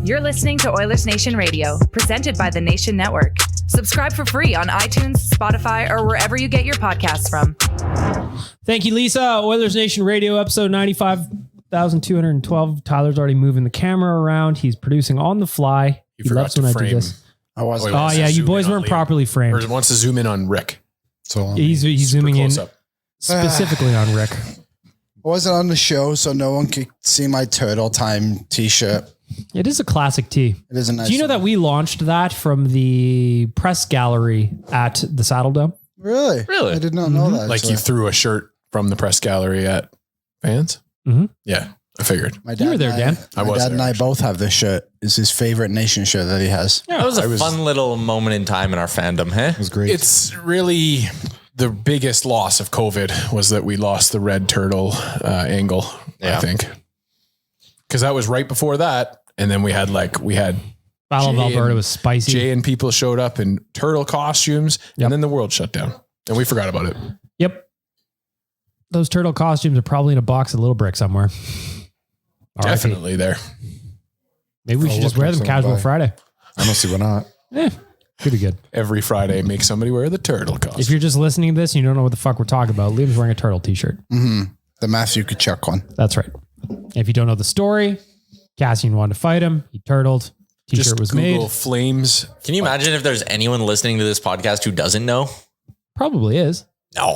You're listening to Oilersnation Radio, presented by the Nation Network. Subscribe for free on iTunes, Spotify, or wherever you get your podcasts from. Thank you, Lisa. Oilersnation Radio, episode 95,212. Tyler's already moving the camera around. He's producing on the fly. He loves when I do this. I wasn't. Oh, yeah, you boys weren't properly framed. Or wants to zoom in on Rick. So he's zooming in up. specifically on Rick. I wasn't on the show, so no one could see my Turtle Time t-shirt. It is a classic tee. It is a nice Do you know that we launched that from the press gallery at the Saddle Dome? Really? Really? I did not know that. Like you threw a shirt from the press gallery at fans? Mm-hmm. Yeah, I figured. My dad You were there, Dan. I My was dad there, and I actually. both have this shirt. It's his favorite Nation shirt that he has. That was a fun little moment in time in our fandom, huh? It was great. It's really the biggest loss of COVID was that we lost the red turtle angle, I think. Because that was right before that. And then we had Battle of Alberta was spicy. Jay and people showed up in turtle costumes and then the world shut down and we forgot about it. Yep. Those turtle costumes are probably in a box of Little Brick somewhere. Definitely there. Maybe we should just wear them casual Friday. I don't see why not. Could be good. Every Friday, make somebody wear the turtle costume. If you're just listening to this and you don't know what the fuck we're talking about, Liam's wearing a turtle t-shirt. Mm-hmm. The Matthew Kachuk one. That's right. If you don't know the story, Cassian wanted to fight him. He turtled. T-shirt Just was Google made. flames. Can you imagine if there's anyone listening to this podcast who doesn't know? Probably is. No.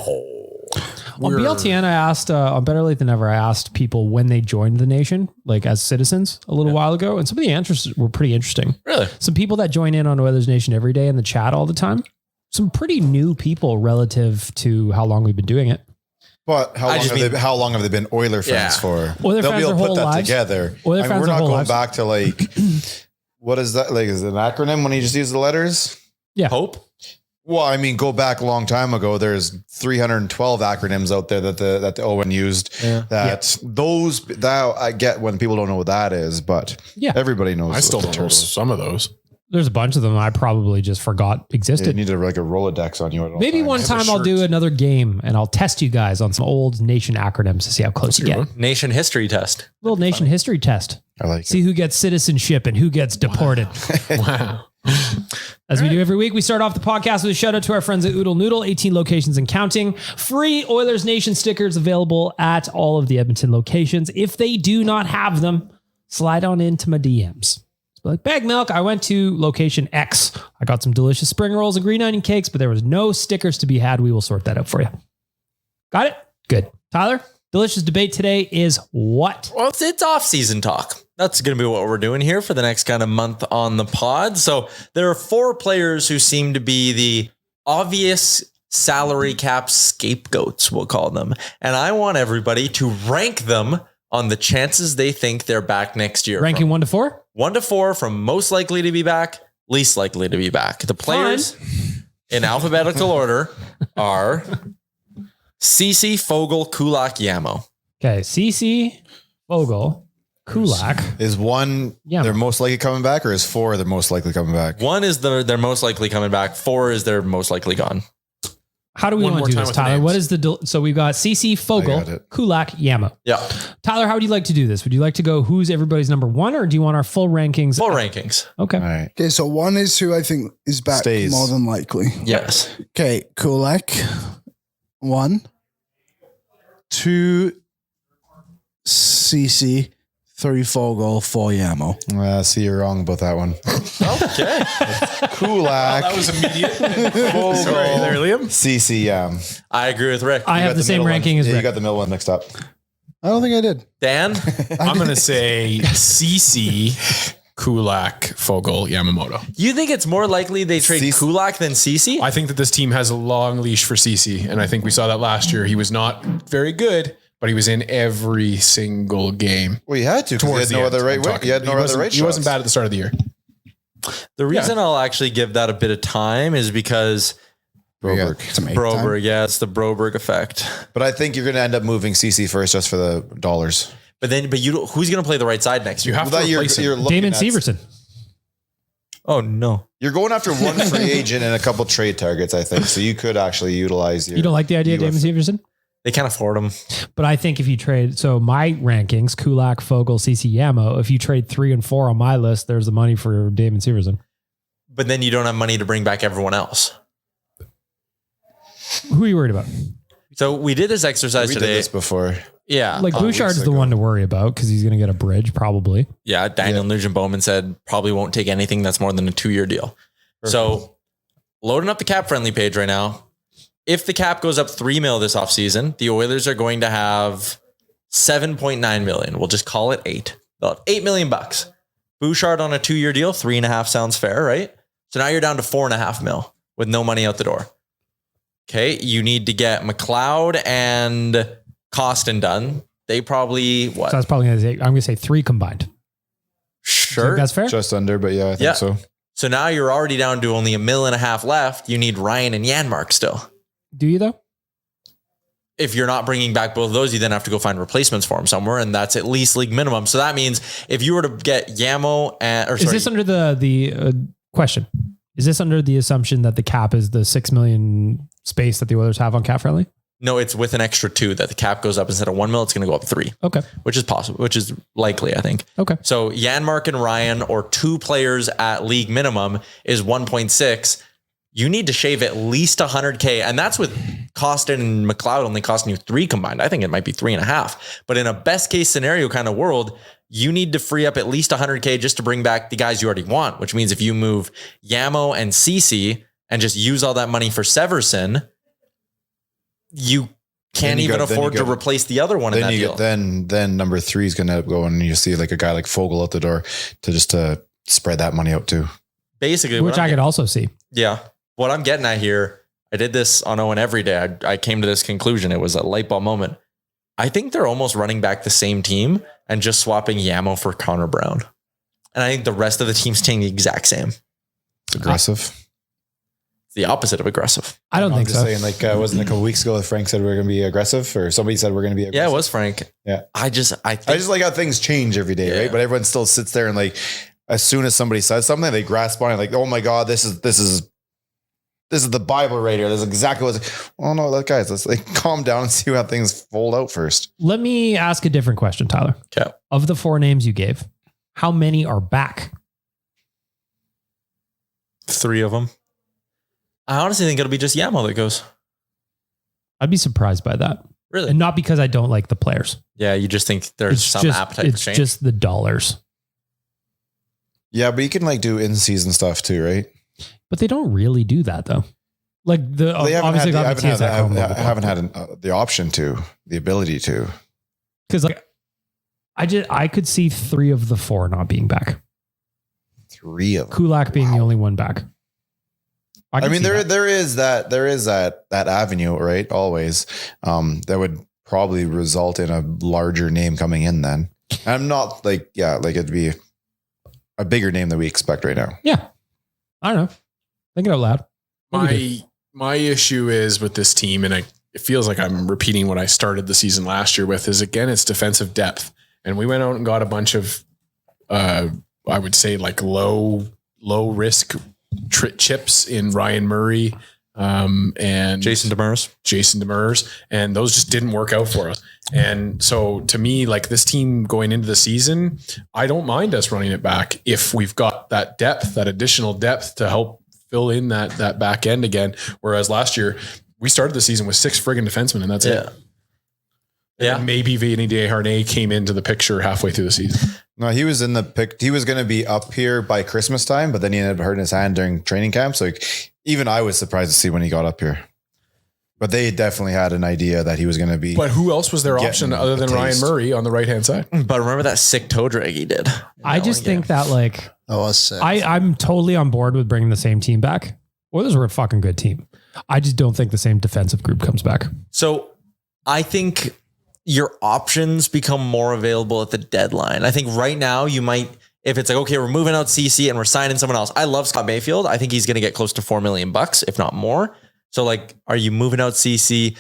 On BLTN, I asked, on Better Late Than Never, I asked people when they joined the Nation, like as citizens a little while ago. And some of the answers were pretty interesting. Really? Some people that join in on Oilers Nation every day in the chat all the time. Some pretty new people relative to how long we've been doing it. But how long have they been Oiler fans for? Oiler They'll fans be able their to whole put that lives. together. Oiler I mean, fans we're their not whole going lives. back to like, what is that? Like, is it an acronym when you just use the letters? Yeah. Hope? Well, I mean, go back a long time ago. There's 312 acronyms out there that the Owen used. That I get when people don't know what that is, but everybody knows. I still what don't the know turtle is. some of those. There's a bunch of them I probably just forgot You existed. need like a Rolodex on you. At all Maybe times. one time I'll do another game and I'll test you guys on some old Nation acronyms to see how close you get. Nation history test. Little Nation history test. I like See who gets citizenship and who gets deported. Wow. As we do every week, we start off the podcast with a shout out to our friends at Oodle Noodle, 18 locations and counting. Free Oilers Nation stickers available at all of the Edmonton locations. If they do not have them, slide on into my DMs. Like, bag milk, I went to location X. I got some delicious spring rolls and green onion cakes, but there was no stickers to be had. We will sort that out for you. Got it? Good. Tyler, delicious debate today is what? Well, it's off-season talk. That's going to be what we're doing here for the next kind of month on the pod. So there are 4 players who seem to be the obvious salary cap scapegoats, we'll call them. And I want everybody to rank them on the chances they think they're back next year. Ranking 1 to 4? 1 to 4 from most likely to be back, least likely to be back. The players in alphabetical order are Ceci, Fogel, Kulak, Yamo. Okay, CC, Vogel, Kulak. Is one they're most likely coming back, or is 4 they're most likely coming back? 1 is they're most likely coming back. 4 is they're most likely gone. How do we want to do this, Tyler? What is so we've got CC, Fogel, Kulak, Yamo. Yeah. Tyler, how would you like to do this? Would you like to go who's everybody's number 1, or do you want our full rankings? Full rankings. Okay. All right. Okay, so 1 is who I think is back Stays. more than likely. Yes. Okay, Kulak. 1. 2. CC. 3 Fogel. 4 Yamo. See, you're wrong about that one. Okay. Kulak. That was immediate. Fogel. Sorry there, Liam. CC. I agree with Rick. I have the same ranking as You Rick. got the middle one mixed up. I don't think I did. Dan? I'm going to say CC, Kulak, Fogel, Yamamoto. You think it's more likely they trade Ceci. Kulak than Ceci? I think that this team has a long leash for CC, and I think we saw that last year. He was not very good, but he was in every single game. Well, you had to. 'Cause Towards you had no the other end, right. I'm talking. You had no other right. He wasn't bad at the start of the year. The reason I'll actually give that a bit of time is because Broberg. Broberg, yeah, it's the Broberg effect. But I think you're going to end up moving CC first just for the dollars. But who's going to play the right side next year? You have to replace him. looking Damon at- Severson. Oh no. You're going after one free agent and a couple trade targets, I think. So you could actually utilize your. You don't like the idea of Damon Severson? They can't afford him. But I think if you trade, so my rankings, Kulak, Fogle, CC Yamo, if you trade 3 and 4 on my list, there's the money for Damon Severson. But then you don't have money to bring back everyone else. Who are you worried about? So we did this exercise We today. did this before. Yeah. Like Bouchard's the ago. one to worry about because he's going to get a bridge probably. Yeah. Daniel Nugent-Bowman said probably won't take anything that's more than a 2-year deal. Perfect. So loading up the cap friendly page right now. If the cap goes up $3 million this offseason, the Oilers are going to have $7.9 million. We'll just call it 8. They'll have $8 million. Bouchard on a 2-year deal, 3.5 sounds fair, right? So now you're down to $4.5 million with no money out the door. Okay, you need to get McLeod and Costin done. They probably what? So that's probably I'm going to say 3 combined. Sure, that's fair. Just under, but yeah, I think so. So now you're already down to only $1.5 million left. You need Ryan and Janmark still. Do you though? If you're not bringing back both of those, you then have to go find replacements for them somewhere, and that's at least league minimum. So that means if you were to get Yamo and is this under the question? Is this under the assumption that the cap is the $6 million space that the Oilers have on cap friendly? No, it's with an extra 2 that the cap goes up instead of $1 million. It's going to go up 3. Okay, which is possible, which is likely, I think. Okay, so Janmark and Ryan, or 2 players at league minimum, is 1.6. You need to shave at least $100K. And that's with Costin and McLeod only costing you 3 combined. I think it might be 3.5. But in a best case scenario kind of world, you need to free up at least $100K just to bring back the guys you already want, which means if you move Yamo and CC and just use all that money for Severson, you can't even afford to replace the other one in that deal. Then number 3 is going to go and you see like a guy like Fogle out the door to spread that money out too. Basically, which I could also see. Yeah. What I'm getting at here, I did this on Owen every day. I came to this conclusion. It was a light bulb moment. I think they're almost running back the same team and just swapping Yamo for Connor Brown. And I think the rest of the team's staying the exact same. It's aggressive. It's the opposite of aggressive. I don't think so. Saying like, wasn't it a couple weeks ago that Frank said we're going to be aggressive, or somebody said we're going to be aggressive? Yeah, it was Frank. Yeah. I just like how things change every day, right? But everyone still sits there and like, as soon as somebody says something, they grasp on it like, oh my God, this is the Bible right here. This is exactly what it's. Oh no, guys, let's like calm down and see how things fold out first. Let me ask a different question, Tyler. Okay. Of the 4 names you gave, how many are back? 3 of them. I honestly think it'll be just Yamo that goes. I'd be surprised by that. Really? And not because I don't like the players. Yeah, you just think there's some appetite for change. It's just the dollars. Yeah, but you can like do in-season stuff too, right? But they don't really do that though. Like they haven't had the option to, the ability to. Because like I could see 3 of the 4 not being back. 3 of them. Kulak being the only one back. I mean, there is that avenue, right? Always, that would probably result in a larger name coming in. Then I'm not like it'd be a bigger name than we expect right now. Yeah, I don't know. Think it out loud. My issue is with this team, and it feels like I'm repeating what I started the season last year with, is again, it's defensive depth. And we went out and got a bunch of, I would say like low risk chips in Ryan Murray and Jason Demers. And those just didn't work out for us. And so to me, like this team going into the season, I don't mind us running it back if we've got that depth, that additional depth to help fill in that back end again. Whereas last year we started the season with 6 friggin' defensemen and that's it. Yeah. And maybe Vinny Desharnais came into the picture halfway through the season. No, he was in the pick. He was going to be up here by Christmas time, but then he ended up hurting his hand during training camp. So even I was surprised to see when he got up here. But they definitely had an idea that he was going to be. But who else was their option other than Ryan Murray on the right-hand side? But remember that sick toe drag he did. I just think that like, sick. I'm totally on board with bringing the same team back. Oilers were a fucking good team. I just don't think the same defensive group comes back. So I think your options become more available at the deadline. I think right now you might, if it's like, okay, we're moving out CC and we're signing someone else. I love Scott Mayfield. I think he's going to get close to $4 million, if not more. So like, are you moving out CC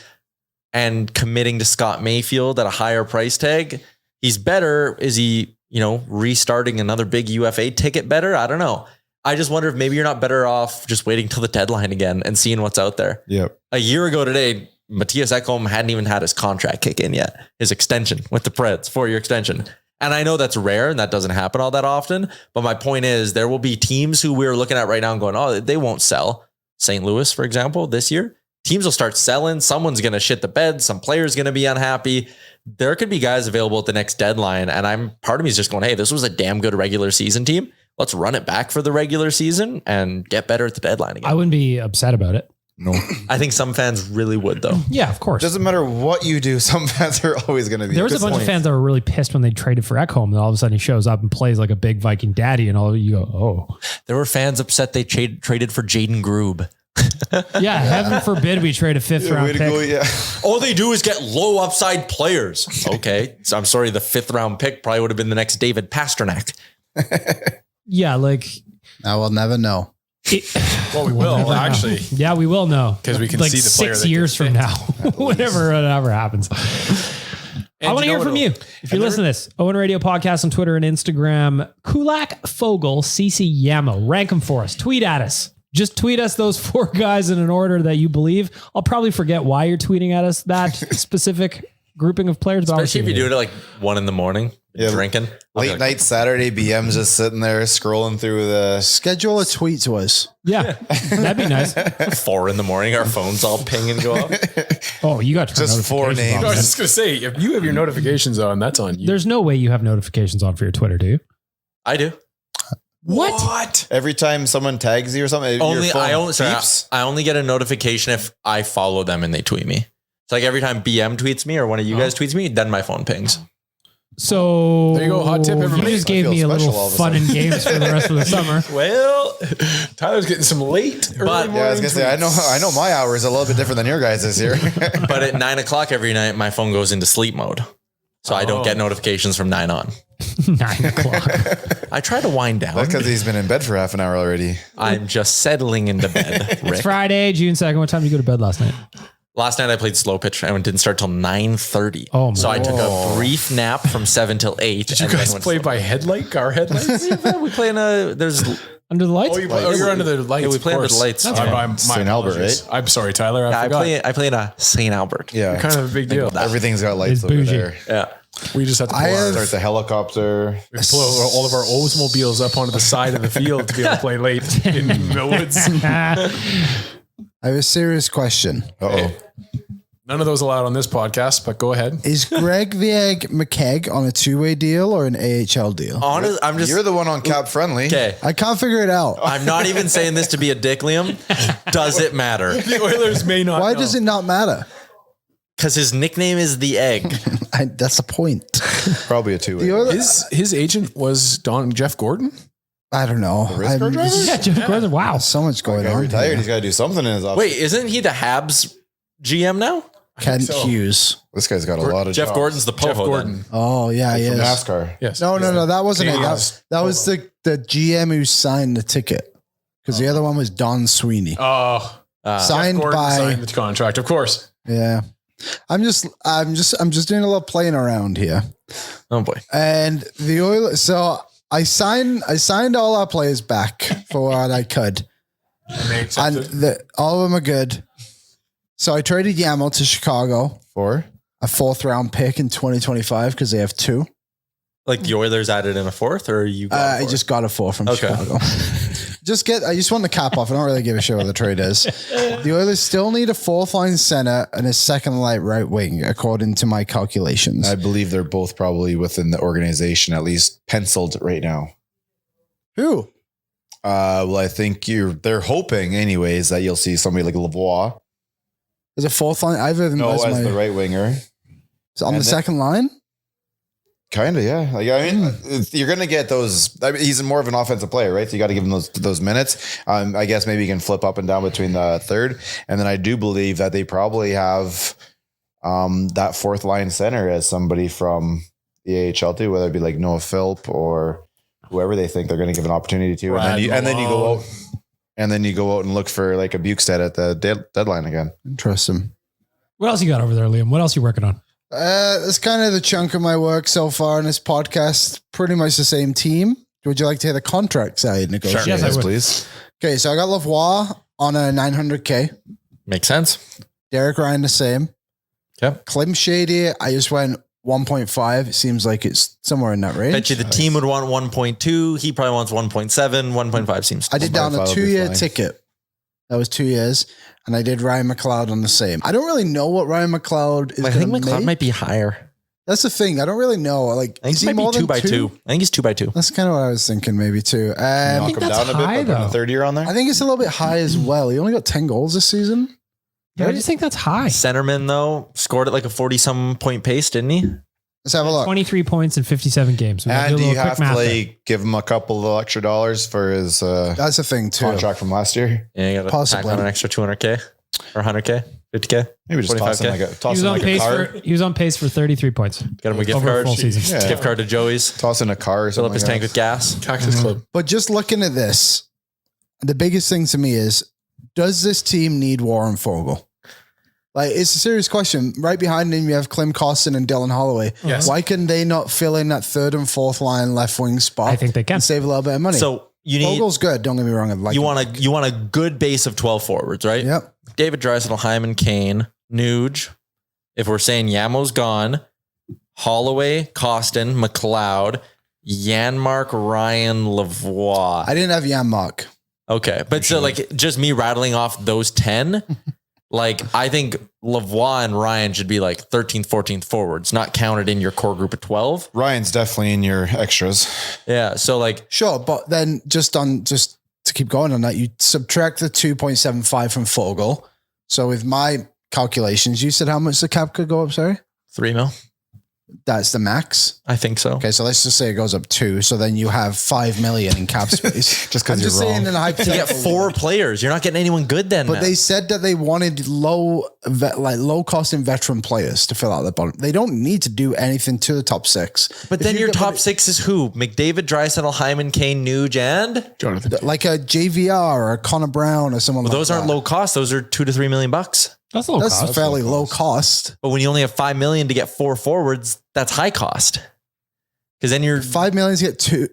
and committing to Scott Mayfield at a higher price tag? He's better. Is he, restarting another big UFA ticket better? I don't know. I just wonder if maybe you're not better off just waiting till the deadline again and seeing what's out there. Yep. A year ago today, Matthias Ekholm hadn't even had his contract kick in yet. His extension with the Preds, 4-year extension. And I know that's rare and that doesn't happen all that often. But my point is there will be teams who we're looking at right now and going, oh, they won't sell. St. Louis, for example, this year. Teams will start selling. Someone's going to shit the bed. Some player's going to be unhappy. There could be guys available at the next deadline. And part of me is just going, hey, this was a damn good regular season team. Let's run it back for the regular season and get better at the deadline again. I wouldn't be upset about it. No. I think some fans really would, though. Yeah, of course. Doesn't matter what you do. Some fans are always going to be. There was a bunch of fans that were really pissed when they traded for Ekholm, and all of a sudden he shows up and plays like a big Viking daddy, and all you go, oh. There were fans upset they traded for Jayden Grubbe. Yeah, heaven forbid we trade a 5th round pick. All they do is get low upside players. Okay. So I'm sorry, the 5th round pick probably would have been the next David Pasternak. Yeah, like. I will never know. Well, we will actually. Yeah, we will know. Because we can like see the player 6 years from now, whatever happens. I want to hear from you. If you're listening to this, Owen Radio Podcast on Twitter and Instagram, Kulak, Fogel, CC Yamo, rank them for us. Tweet at us. Just tweet us those 4 guys in an order that you believe. I'll probably forget why you're tweeting at us that specific grouping of players. Especially if you do it at like 1 a.m, drinking. Late night Saturday, BM's just sitting there scrolling through the... Schedule a tweet to us. Yeah, that'd be nice. 4 a.m, our phones all ping and go off. Oh, you got to turn just 4 names. I was just going to say, if you have your notifications on, that's on you. There's no way you have notifications on for your Twitter, do you? I do. What? Every time someone tags you or something, I only get a notification if I follow them and they tweet me. It's like every time BM tweets me or one of you guys tweets me, then my phone pings. So there you go. Hot tip, everybody. You just gave me a little fun and games for the rest of the summer. Well, Tyler's getting some late. But yeah, I was gonna say, I know my hour is a little bit different than your guys this year. But at 9 o'clock every night, my phone goes into sleep mode. So I don't get notifications from 9 on. 9 o'clock. I try to wind down. That's because he's been in bed for half an hour already. I'm just settling into bed. It's Friday, June 2nd. What time did you go to bed last night? Last night I played slow pitch and didn't start till 9:30. Oh, so I took a brief nap from 7 till 8. Did you guys play by car headlights? We play in there's under the lights. You're under the lights. Yeah, we play under the lights. I'm St. Albert, right? I'm sorry, Tyler. I forgot. I play in a St. Albert. Yeah, kind of a big deal. Everything's got lights over there. Yeah. We just have to start the helicopter. We pull all of our Oldsmobiles up onto the side of the field to be able to play late in the woods. I have a serious question. Uh-oh. None of those allowed on this podcast, but go ahead. Is Greg the Egg McKegg on a 2-way deal or an AHL deal? Honest, you're the one on cap friendly. Okay. I can't figure it out. I'm not even saying this to be a dick, Liam. Does it matter? The Oilers may not. Why does it not matter? Because his nickname is the Egg. That's the point. Probably a 2-way. His agent was Jeff Gordon? I don't know. Yeah, Jeff Gordon. Wow. So much going on. Retired. Here. He's got to do something in his office. Wait, isn't he the Habs GM now? Kent Hughes. This guy's got a lot of Jeff jobs. Gordon's the Poho. Then. Oh, yeah, From yeah. NASCAR. Yes. No, that wasn't it. That was the GM who signed the ticket. Because the other one was Don Sweeney. Signed signed the contract, of course. Yeah. I'm just doing a little playing around here. Oh boy. And the Oilers, so I signed all our players back for what I could. And all of them are good. So I traded Yamo to Chicago for a 4th round pick in 2025 because they have 2. Like the Oilers added in a 4th, or you? I just got a 4 from Chicago. I just want the cap off. I don't really give a shit what the trade is. The Oilers still need a 4th line center and a 2nd line right wing, according to my calculations. I believe they're both probably within the organization, at least penciled right now. Who? Well, I think they're hoping anyways that you'll see somebody like Lavoie. Is a 4th line? I've even as the right winger. On the 2nd line? Kind of, yeah. Like, I mean, you're going to get those. I mean, he's more of an offensive player, right? So you got to give him those minutes. I guess maybe you can flip up and down between the 3rd. And then I do believe that they probably have that 4th line center as somebody from the AHL too, whether it be like Noah Philp or whoever they think they're going to give an opportunity to. And then you go out and look for like a Bukestad at the deadline again. Interesting. What else you got over there, Liam? What else you working on? That's kind of the chunk of my work so far in this podcast. Pretty much the same team. Would you like to hear the contract side negotiations? Sure. Yes, I would. Please. Okay, so I got Lavoie on a $900K. Makes sense. Derek Ryan the same. Yep. Klim Shady, I just went 1.5. It seems like it's somewhere in that range. Bet you the team would want 1.2. He probably wants 1.7. 1.5 seems. I did down a 2-year fine. ticket. That was 2 years. And I did Ryan McLeod on the same. I don't really know what Ryan McLeod is. I think gonna McLeod make. might be higher. That's the thing. I don't really know. Like, I think is he he might more be 2 than by 2. I think he's 2 by 2. That's kind of what I was thinking, maybe too. Knock think him that's down a bit, high, put him in though. the third year on there. I think it's a little bit high as well. He only got 10 goals this season. Yeah, I just think that's high. Centerman though scored at like a 40-some point pace, didn't he? Let's have a look. 23 points in 57 games. We gotta And do a do you little have quick to math there. like give him a couple of extra dollars for his That's the thing too. contract from last year? Yeah, you got to Possibly. tack on an extra 200K or 100K, 50K. Maybe just toss him 25K. like a He toss was him on like a pace card. he was on pace for 33 points. Got him a gift Over a card. full season. Yeah. Gift card to Joey's. Toss in a car or Fill something. up his like tank that. with gas. Cactus Club. But just looking at this, the biggest thing to me is, does this team need Warren Fogle? Like, it's a serious question. Right behind him, you have Klim Kostin and Dylan Holloway. Yes. Why can they not fill in that third and fourth line left wing spot? I think they can. And save a little bit of money. So you need Fogle's good. Don't get me wrong. I like you him. want a good base of 12 forwards, right? Yep. David Draisaitl, Hyman, Kane, Nuge. If we're saying Yamo's gone, Holloway, Kostin, McLeod, Janmark, Ryan, Lavoie. I didn't have Jan Mark. Okay. But so like just me rattling off those 10, like I think Lavoie and Ryan should be like 13th, 14th forwards, not counted in your core group of 12. Ryan's definitely in your extras. Yeah. So like, Sure, but then just to keep going on that, you subtract the 2.75 from Fogle. So with my calculations, you said how much the cap could go up, sorry? 3 mil. That's the max. I think so. Okay, so let's just say it goes up 2. So then you have 5 million in cap space. Just 'cause I'm you're just saying wrong. in a You get hypothetical 4 players. You're not getting anyone good then, But man. they said that they wanted low cost and veteran players to fill out the bottom. They don't need to do anything to the top 6. But If then you your get- top 6 is who? McDavid, Draisaitl, Hyman, Kane, Nuge, and Jonathan. like a JVR or a Connor Brown or someone like those aren't that. low cost. Those are $2 to $3 million bucks. That's a low That's cost. fairly low cost. But when you only have 5 million to get 4 forwards, that's high cost. Because then you're 5 million to get 2.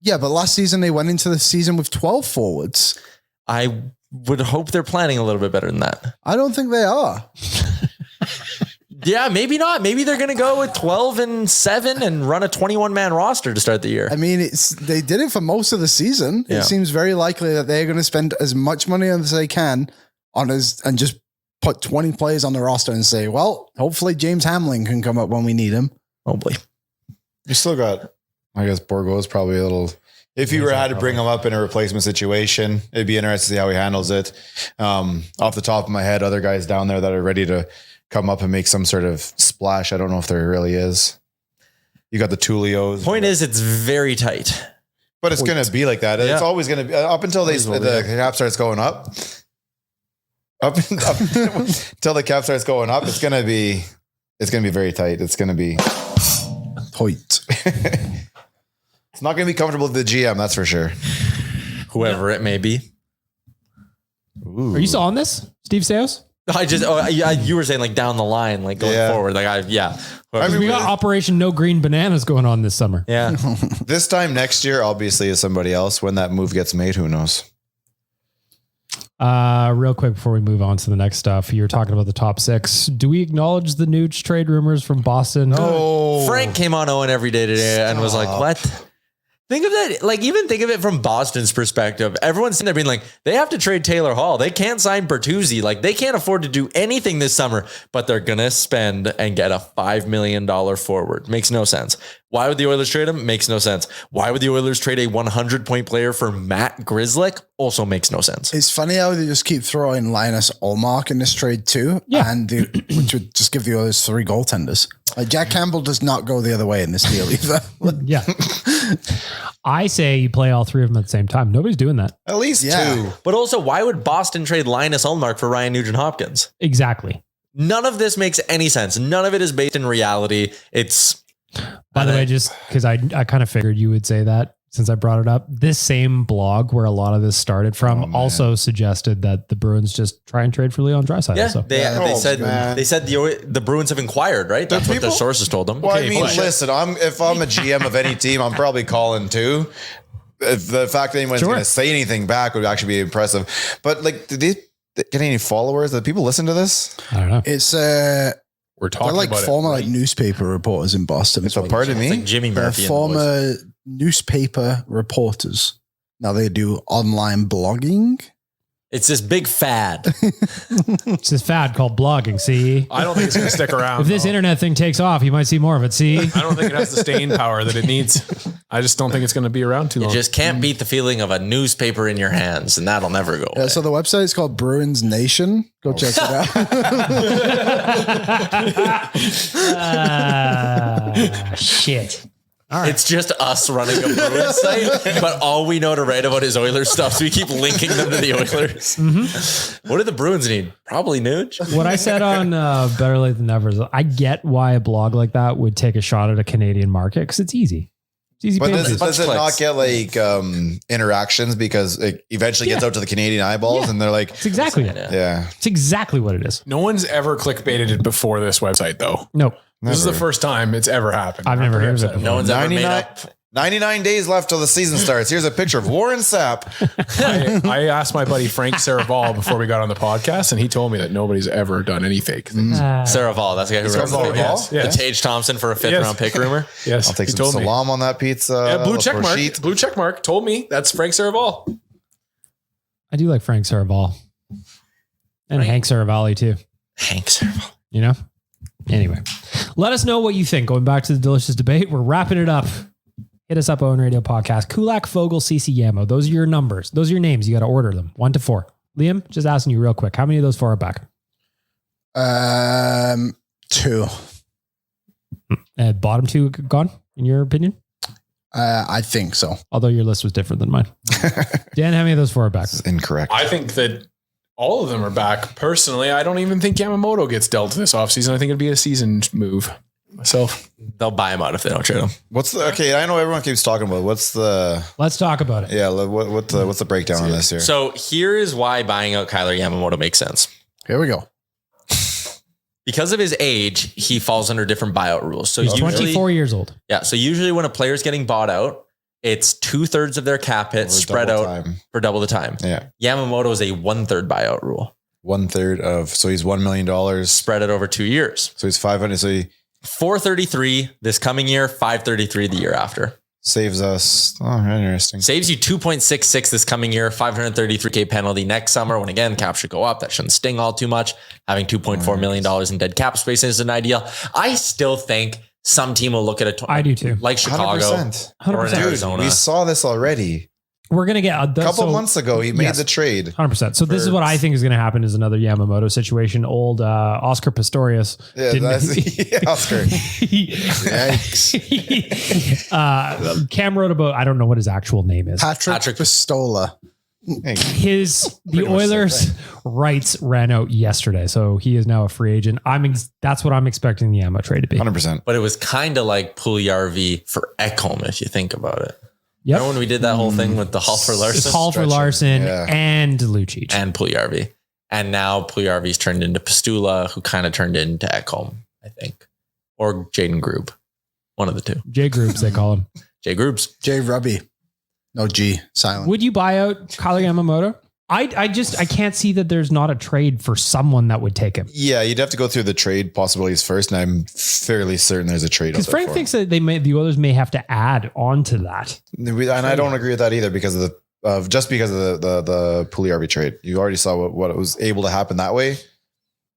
Yeah, but last season they went into the season with 12 forwards. I would hope they're planning a little bit better than that. I don't think they are. Yeah, maybe not. Maybe they're going to go with 12 and 7 and run a 21-man roster to start the year. I mean, they did it for most of the season. Yeah. It seems very likely that they're going to spend as much money as they can on and just put 20 players on the roster and say, well, hopefully James Hamlin can come up when we need him. Hopefully. You still got, I guess, Borgo's probably a little. If you had to bring him up in a replacement situation, it'd be interesting to see how he handles it. Off the top of my head, other guys down there that are ready to come up and make some sort of splash. I don't know if there really is. You got the Tulios. Point is, it's very tight. But it's going to be like that. Yeah. It's always going to be up until the cap starts going up. Until the cap starts going up, it's going to be very tight. It's going to be Hoyt. It's not going to be comfortable to the GM, that's for sure. Whoever it may be. Are you still on this, Steve Sayos? You were saying like down the line, like going forward. Like I mean, We got Operation No Green Bananas going on this summer. yeah. This time next year, obviously, is somebody else. When that move gets made, who knows? Real quick before we move on to the next stuff, you're talking about the top 6. Do we acknowledge the Nuge trade rumors from Boston? Oh, Frank came on Owen every day today and was like, what? Think of that. Like, even think of it from Boston's perspective. Everyone's sitting there being like, they have to trade Taylor Hall. They can't sign Bertuzzi. Like, they can't afford to do anything this summer, but they're going to spend and get a $5 million forward. Makes no sense. Why would the Oilers trade him? Makes no sense. Why would the Oilers trade a 100-point player for Matt Grzelcyk? Also makes no sense. It's funny how they just keep throwing Linus Ullmark in this trade too. Yeah. And which would just give the Oilers 3 goaltenders. Like Jack Campbell does not go the other way in this deal either. Yeah. I say you play all 3 of them at the same time. Nobody's doing that. at least Yeah. 2. But also, why would Boston trade Linus Ullmark for Ryan Nugent-Hopkins? Exactly. None of this makes any sense. None of it is based in reality. It's By the way, just because I kind of figured you would say that since I brought it up, this same blog where a lot of this started from also suggested that the Bruins just try and trade for Leon Draisaitl. yeah. So. They Oh, said man. the Bruins have inquired, right? That's what their people- sources told them. Well, I Okay, mean, but- listen, if I'm a GM of any team, I'm probably calling too. If the fact that anyone's Sure. going to say anything back would actually be impressive. But like, they get any followers? Do people listen to this? I don't know. It's We're talking they're like about former it. like newspaper reporters in Boston. It's a part of me. It's like Jimmy They're Murphy. former newspaper reporters. Now they do online blogging. It's this big fad. It's this fad called blogging. See, I don't think it's going to stick around. if this though. internet thing takes off, you might see more of it. See, I don't think it has the staying power that it needs. I just don't think it's going to be around too You long. just can't beat the feeling of a newspaper in your hands, and that'll never go away. So the website is called Bruins Nation. Go check it out. Shit. It's just us running a Bruins site, but all we know to write about is Oilers stuff, so we keep linking them to the Oilers. Mm-hmm. What do the Bruins need? Probably Nuge. What I said on Better Late Than Never is I get why a blog like that would take a shot at a Canadian market because it's easy. It's easy. But pages. does it clicks. not get like interactions because it eventually gets out to the Canadian eyeballs and they're like, It's exactly it. yeah. It's exactly what it is. No one's ever clickbaited it before this website, though. No, This is the Never. first time it's ever happened. I've I'm never pretty heard of it upset before. No one's ever made 99, up. 99 days left till the season starts. Here's a picture of Warren Sapp. I asked my buddy Frank Saraval before we got on the podcast, and he told me that nobody's ever done any fake things. Sarah Val, that's the guy who runs Sarah the Val? yes. Yes. The Tage Thompson for a fifth Yes. round pick rumor. Yes, I'll take he some told me. salam on that pizza. Yeah, blue check mark. prosciutto. Blue check mark told me that's Frank Saraval. I do like Frank Saraval and Hank Saravalli too. Hank Saraval. You know. Anyway, let us know what you think. Going back to the delicious debate, we're wrapping it up. Hit us up, Owen Radio Podcast. Kulak, Fogel, CC Yamo. Those are your numbers. Those are your names. You got to order them 1 to 4. Liam, just asking you real quick. How many of those 4 are back? 2. Bottom 2 gone, in your opinion? I think so. Although your list was different than mine. Dan, how many of those 4 are back? Incorrect. I think that all of them are back. Personally, I don't even think Yamamoto gets dealt this offseason. I think it'd be a season move myself. They'll buy him out if they don't trade him. What's the, okay, I know everyone keeps talking about what's the, Let's talk about it. yeah, what's the breakdown on this here? So here is why buying out Kyler Yamamoto makes sense. Here we go. Because of his age, he falls under different buyout rules. So He's usually, 24 years old. yeah. So usually when a player's getting bought out, it's 2/3 of their cap hit Over spread double out time. for double the time. Yeah. Yamamoto is a 1/3 buyout rule, 1/3 of, so he's $1 million. spread it over 2 years. So he's 500. So he 433 this coming year, 533 the year after. saves us. Oh, interesting. Saves you 2.66 this coming year, $533K penalty next summer when again cap should go up. That shouldn't sting all too much. Having $2.4 million in dead cap space isn't ideal. I still think some team will look at it I do too. like Chicago 100%. or in 100%. Arizona. We saw this already. We're going to get A couple months ago, he made yes. the trade. 100%. So this is what I think is going to happen is another Yamamoto situation. Old Oscar Pistorius. Yeah, yeah, Oscar. Yikes. Cam wrote about, I don't know what his actual name is. Patrick Pistola. The Pretty much Oilers rights ran out yesterday. So he is now a free agent. That's what I'm expecting the Yamo trade to be. 100%. But it was kind of like Puljujarvi for Ekholm, if you think about it. Yep. Remember when we did that whole thing with the Hall for It's Larson Hall for Larson Yeah. and Lucic. and Puljujarvi? And now Puljujarvi's turned into Pistula, who kind of turned into Ekholm, I think. Or Jayden Grubbe. One of the two. J groups, they call him. Jay Grubes. J. Rubby. No G. Silent. Would you buy out Kyler Yamamoto? I can't see that there's not a trade for someone that would take him. Yeah, you'd have to go through the trade possibilities first, and I'm fairly certain there's a trade. Because Frank thinks that the Oilers may have to add on to that. and I don't agree with that either because of the Puljujarvi trade. You already saw what it was able to happen that way.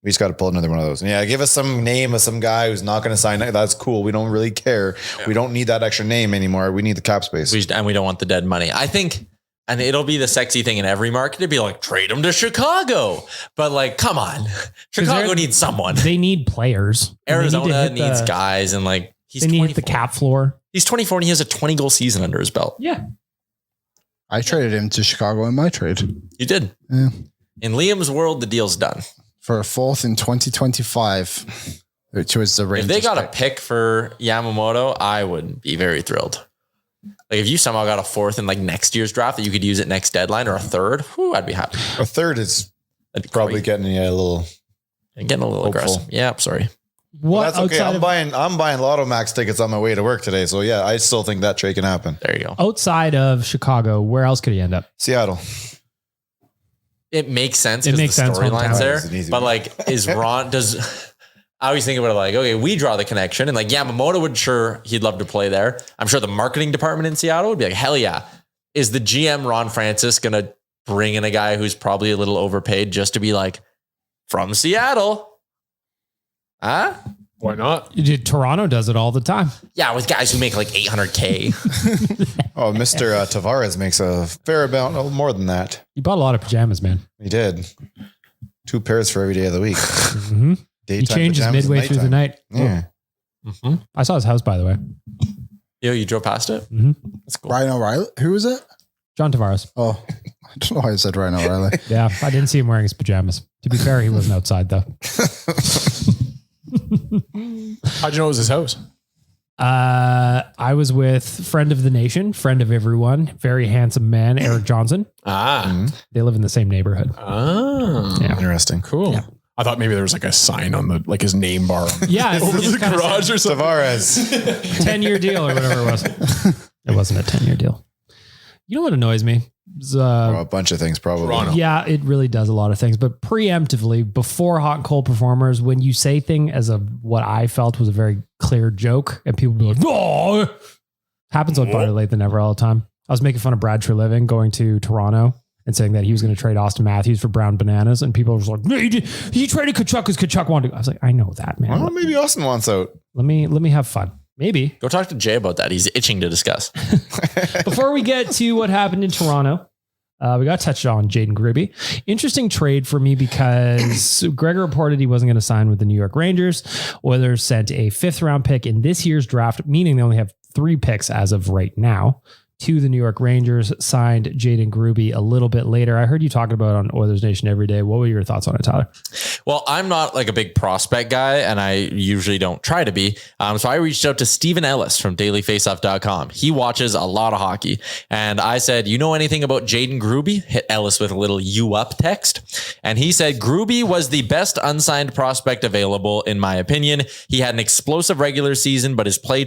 We just got to pull another one of those. And yeah, give us some name of some guy who's not going to sign. That's cool. We don't really care. Yeah. We don't need that extra name anymore. We need the cap space. And we don't want the dead money. I think, and it'll be the sexy thing in every market. It'd be like, trade him to Chicago. But like, come on. Chicago needs someone. They need players. Arizona needs guys. And like, they need the cap floor. He's 24 and he has a 20-goal season under his belt. Yeah. I traded him to Chicago in my trade. You did. Yeah. In Liam's world, the deal's done. For a 4th in 2025, which was the Rangers. If they got a pick for Yamamoto, I would be very thrilled. Like if you somehow got a 4th in like next year's draft that you could use at next deadline, or a 3rd, whew, I'd be happy. A 3rd is probably getting a little hopeful. Aggressive. Yeah, I'm sorry. Well, that's okay. I'm buying Lotto Max tickets on my way to work today. So yeah, I still think that trade can happen. There you go. Outside of Chicago, where else could he end up? Seattle. It makes sense It because makes the sense storyline's hometown. there. It's an easy But one. like, is Ron I always think about it like, okay, we draw the connection, and like Yamamoto he'd love to play there. I'm sure the marketing department in Seattle would be like, hell yeah. Is the GM Ron Francis gonna bring in a guy who's probably a little overpaid just to be like from Seattle? Huh? Why not? Toronto does it all the time. Yeah, with guys who make like $800K. Oh, Mr. Tavares makes a fair amount more than that. You bought a lot of pajamas, man. He did 2 pairs for every day of the week. Mm-hmm. He Daytime changes pajamas and midway through the nighttime. night. Yeah. Mm-hmm. I saw his house, by the way. Yo, you drove past it? Mm-hmm. That's cool. Ryan O'Reilly. Who was it? John Tavares. Oh, I don't know why I said Ryan O'Reilly. Yeah, I didn't see him wearing his pajamas. To be fair, he wasn't outside though. How'd you know it was his house? I was with friend of the nation, friend of everyone, very handsome man, Eric Johnson. They live in the same neighborhood. Yeah. Interesting. Cool. Yeah. I thought maybe there was like a sign on the his name bar Yeah, over the garage or something. Tavares. 10-year deal or whatever it was. It wasn't a 10-year deal. You know what annoys me? A bunch of things probably. Toronto. Yeah, it really does a lot of things. But preemptively, before hot and cold performers, when you say thing as what I felt was a very clear joke, and people be like, "Oh," happens on Better Late Than Never all the time. I was making fun of Brad Treliving going to Toronto and saying that he was going to trade Austin Matthews for brown bananas, and people were just like, "No, he traded Tkachuk because Tkachuk wanted to." I was like, "I know that, man. Well, maybe Austin wants out. Let me have fun." Maybe. Go talk to Jay about that. He's itching to discuss. Before we get to what happened in Toronto, we got touched on Jayden Grubbe. Interesting trade for me because Gregor reported he wasn't going to sign with the New York Rangers. Oilers sent a 5th round pick in this year's draft, meaning they only have 3 picks as of right now, to the New York Rangers. Signed Jayden Grubbe a little bit later. I heard you talking about it on Oilers Nation every day. What were your thoughts on it, Tyler? Well, I'm not like a big prospect guy, and I usually don't try to be. So I reached out to Stephen Ellis from dailyfaceoff.com. He watches a lot of hockey. And I said, you know anything about Jayden Grubbe? Hit Ellis with a little "you up" text. And he said, Grubbe was the best unsigned prospect available, in my opinion. He had an explosive regular season, but his play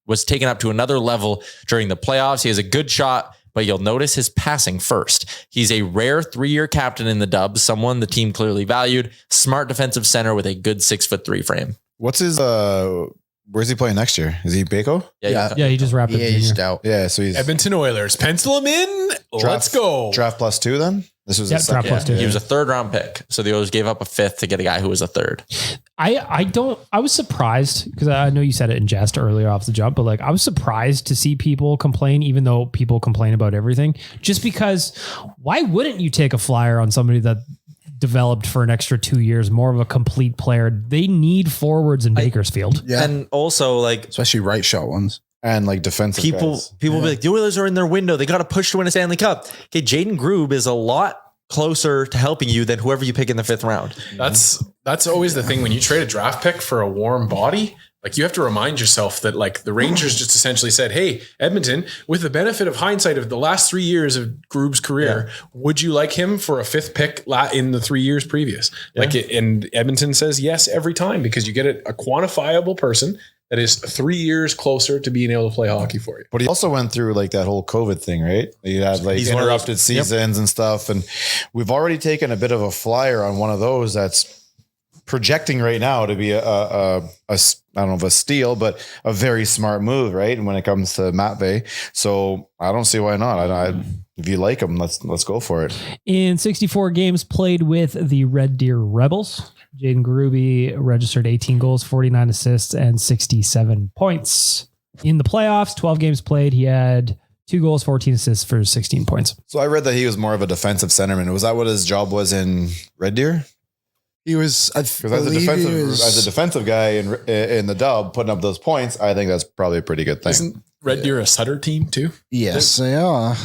was taken up to another level during the playoffs. He has a good shot, but you'll notice his passing first. He's a rare 3-year captain in the Dubs, someone the team clearly valued, smart defensive center with a good 6'3" frame. What's his where's he playing next year? Is he Baco? Yeah, he just wrapped up He junior. aged out. Yeah, so he's Edmonton Oilers. Pencil him in. Let's go. Draft +2 then? This was Yep, his draft second. plus 2. He was a 3rd round pick. So the Oilers gave up a 5th to get a guy who was a 3rd. I was surprised because I know you said it in jest earlier off the jump, but like I was surprised to see people complain, even though people complain about everything, just because why wouldn't you take a flyer on somebody that developed for an extra 2 years, more of a complete player? They need forwards in Bakersfield. Yeah. And also like Especially right shot ones. And like defensive people guys. be like, the Oilers are in their window. They got to push to win a Stanley Cup. Okay, Jayden Grubbe is a lot closer to helping you than whoever you pick in the 5th round. That's always the thing when you trade a draft pick for a warm body. Like you have to remind yourself that like the Rangers just essentially said, "Hey, Edmonton, with the benefit of hindsight of the last 3 years of Grubbe's career, would you like him for a 5th pick in the 3 years previous?" And Edmonton says yes every time because you get a quantifiable person that is 3 years closer to being able to play hockey for you. But he also went through like that whole COVID thing, right? He had like He's one of those- interrupted seasons and stuff. And we've already taken a bit of a flyer on one of those that's projecting right now to be a I don't know if a steal, but a very smart move, right? And when it comes to Matvey, so I don't see why not. If you like him, let's go for it. In 64 games played with the Red Deer Rebels, Jayden Grubbe registered 18 goals, 49 assists, and 67 points. In the playoffs, 12 games played, he had 2 goals, 14 assists for 16 points. So I read that he was more of a defensive centerman. Was that what his job was in Red Deer? He was, Because as a defensive guy in the Dub, putting up those points, I think that's probably a pretty good thing. Isn't Red Deer a Sutter team too? yes, they are.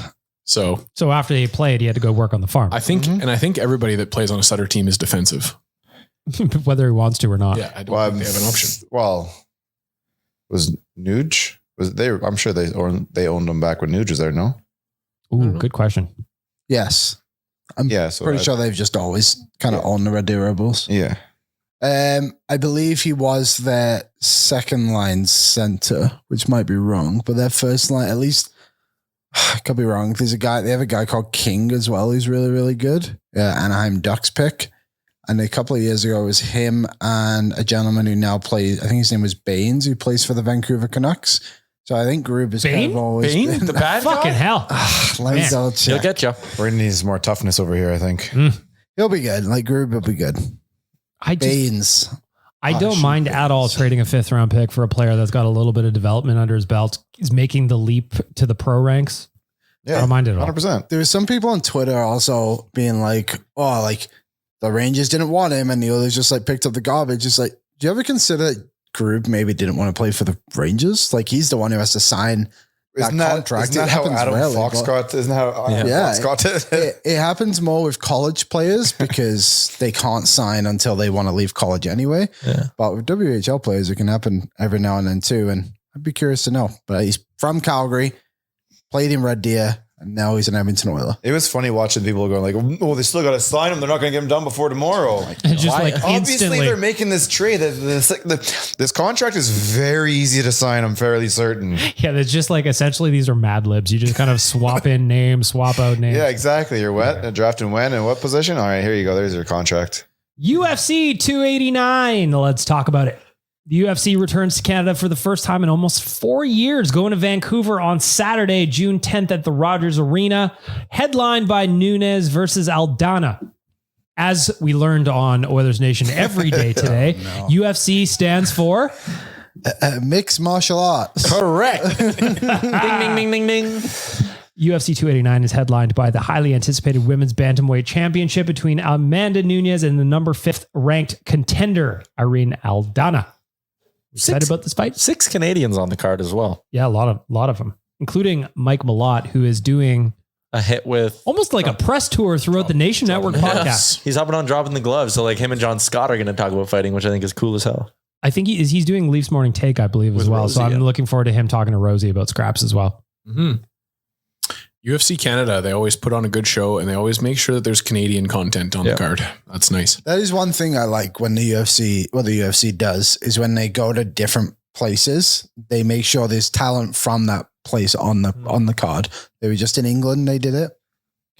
So after he played, he had to go work on the farm, I think, and I think everybody that plays on a Sutter team is defensive. whether he wants to or not. Yeah, I don't think they have an option. Well, was Nuge? I'm sure they owned them back when Nuge was there. No. Ooh, good question. Yes. So Pretty sure they've just always kind of owned the Red Deer Rebels. Yeah. I believe he was their second line center, which might be wrong, but their first line, at least I could be wrong. They have a guy called King as well. He's really, really good. Anaheim Ducks pick. And a couple of years ago, it was him and a gentleman who now plays, I think his name was Baines, who plays for the Vancouver Canucks. So I think Grubbe is kind of always Bane? been The bad Fucking guy? hell. Let me double check. He'll get you. Brady needs more toughness over here, I think. He'll be good. Like Grubbe will be good. Baines. I don't mind at all trading a 5th round pick for a player that's got a little bit of development under his belt. He's making the leap to the pro ranks. Yeah, I don't mind it at all. 100%. There was some people on Twitter also being like, oh, like the Rangers didn't want him and the others just like picked up the garbage. It's like, do you ever consider that Grubbe maybe didn't want to play for the Rangers? Like he's the one who has to sign that contract. Isn't that how Adam Foxcott? Isn't how Foxcott did? It happens more with college players because they can't sign until they want to leave college anyway. Yeah. But with WHL players, it can happen every now and then too. And I'd be curious to know. But he's from Calgary, played in Red Deer, and now he's an Edmonton Oiler. It was funny watching people going like, "Oh, they still got to sign him. They're not going to get him done before tomorrow." Just like Obviously, instantly. they're making this trade. This contract is very easy to sign. I'm fairly certain. Yeah, it's just like essentially these are Mad Libs. You just kind of swap in names, swap out names. Yeah, exactly. You're wet. Drafting when and what position? All right, here you go. There's your contract. UFC 289. Let's talk about it. The UFC returns to Canada for the first time in almost 4 years, going to Vancouver on Saturday, June 10th at the Rogers Arena, headlined by Nunes versus Aldana. As we learned on Oilers Nation every day today, UFC stands for Mixed martial arts. Correct. Ding, ding, ding, ding, ding. UFC 289 is headlined by the highly anticipated Women's Bantamweight Championship between Amanda Nunes and the number 5th ranked contender, Irene Aldana. Excited about this fight? 6 Canadians on the card as well. Yeah, a lot of them, including Mike Malott, who is doing A hit with almost like a press tour throughout the Nation Network podcast. He's hopping on dropping the gloves. So like him and John Scott are going to talk about fighting, which I think is cool as hell. I think he's doing Leafs Morning Take, I believe, as With well. Rosie, So I'm yeah. looking forward to him talking to Rosie about scraps as well. Mm-hmm. UFC Canada, they always put on a good show and they always make sure that there's Canadian content on the card. That's nice. That is one thing I like when the UFC does is when they go to different places, they make sure there's talent from that place on the card. They were just in England, they did it.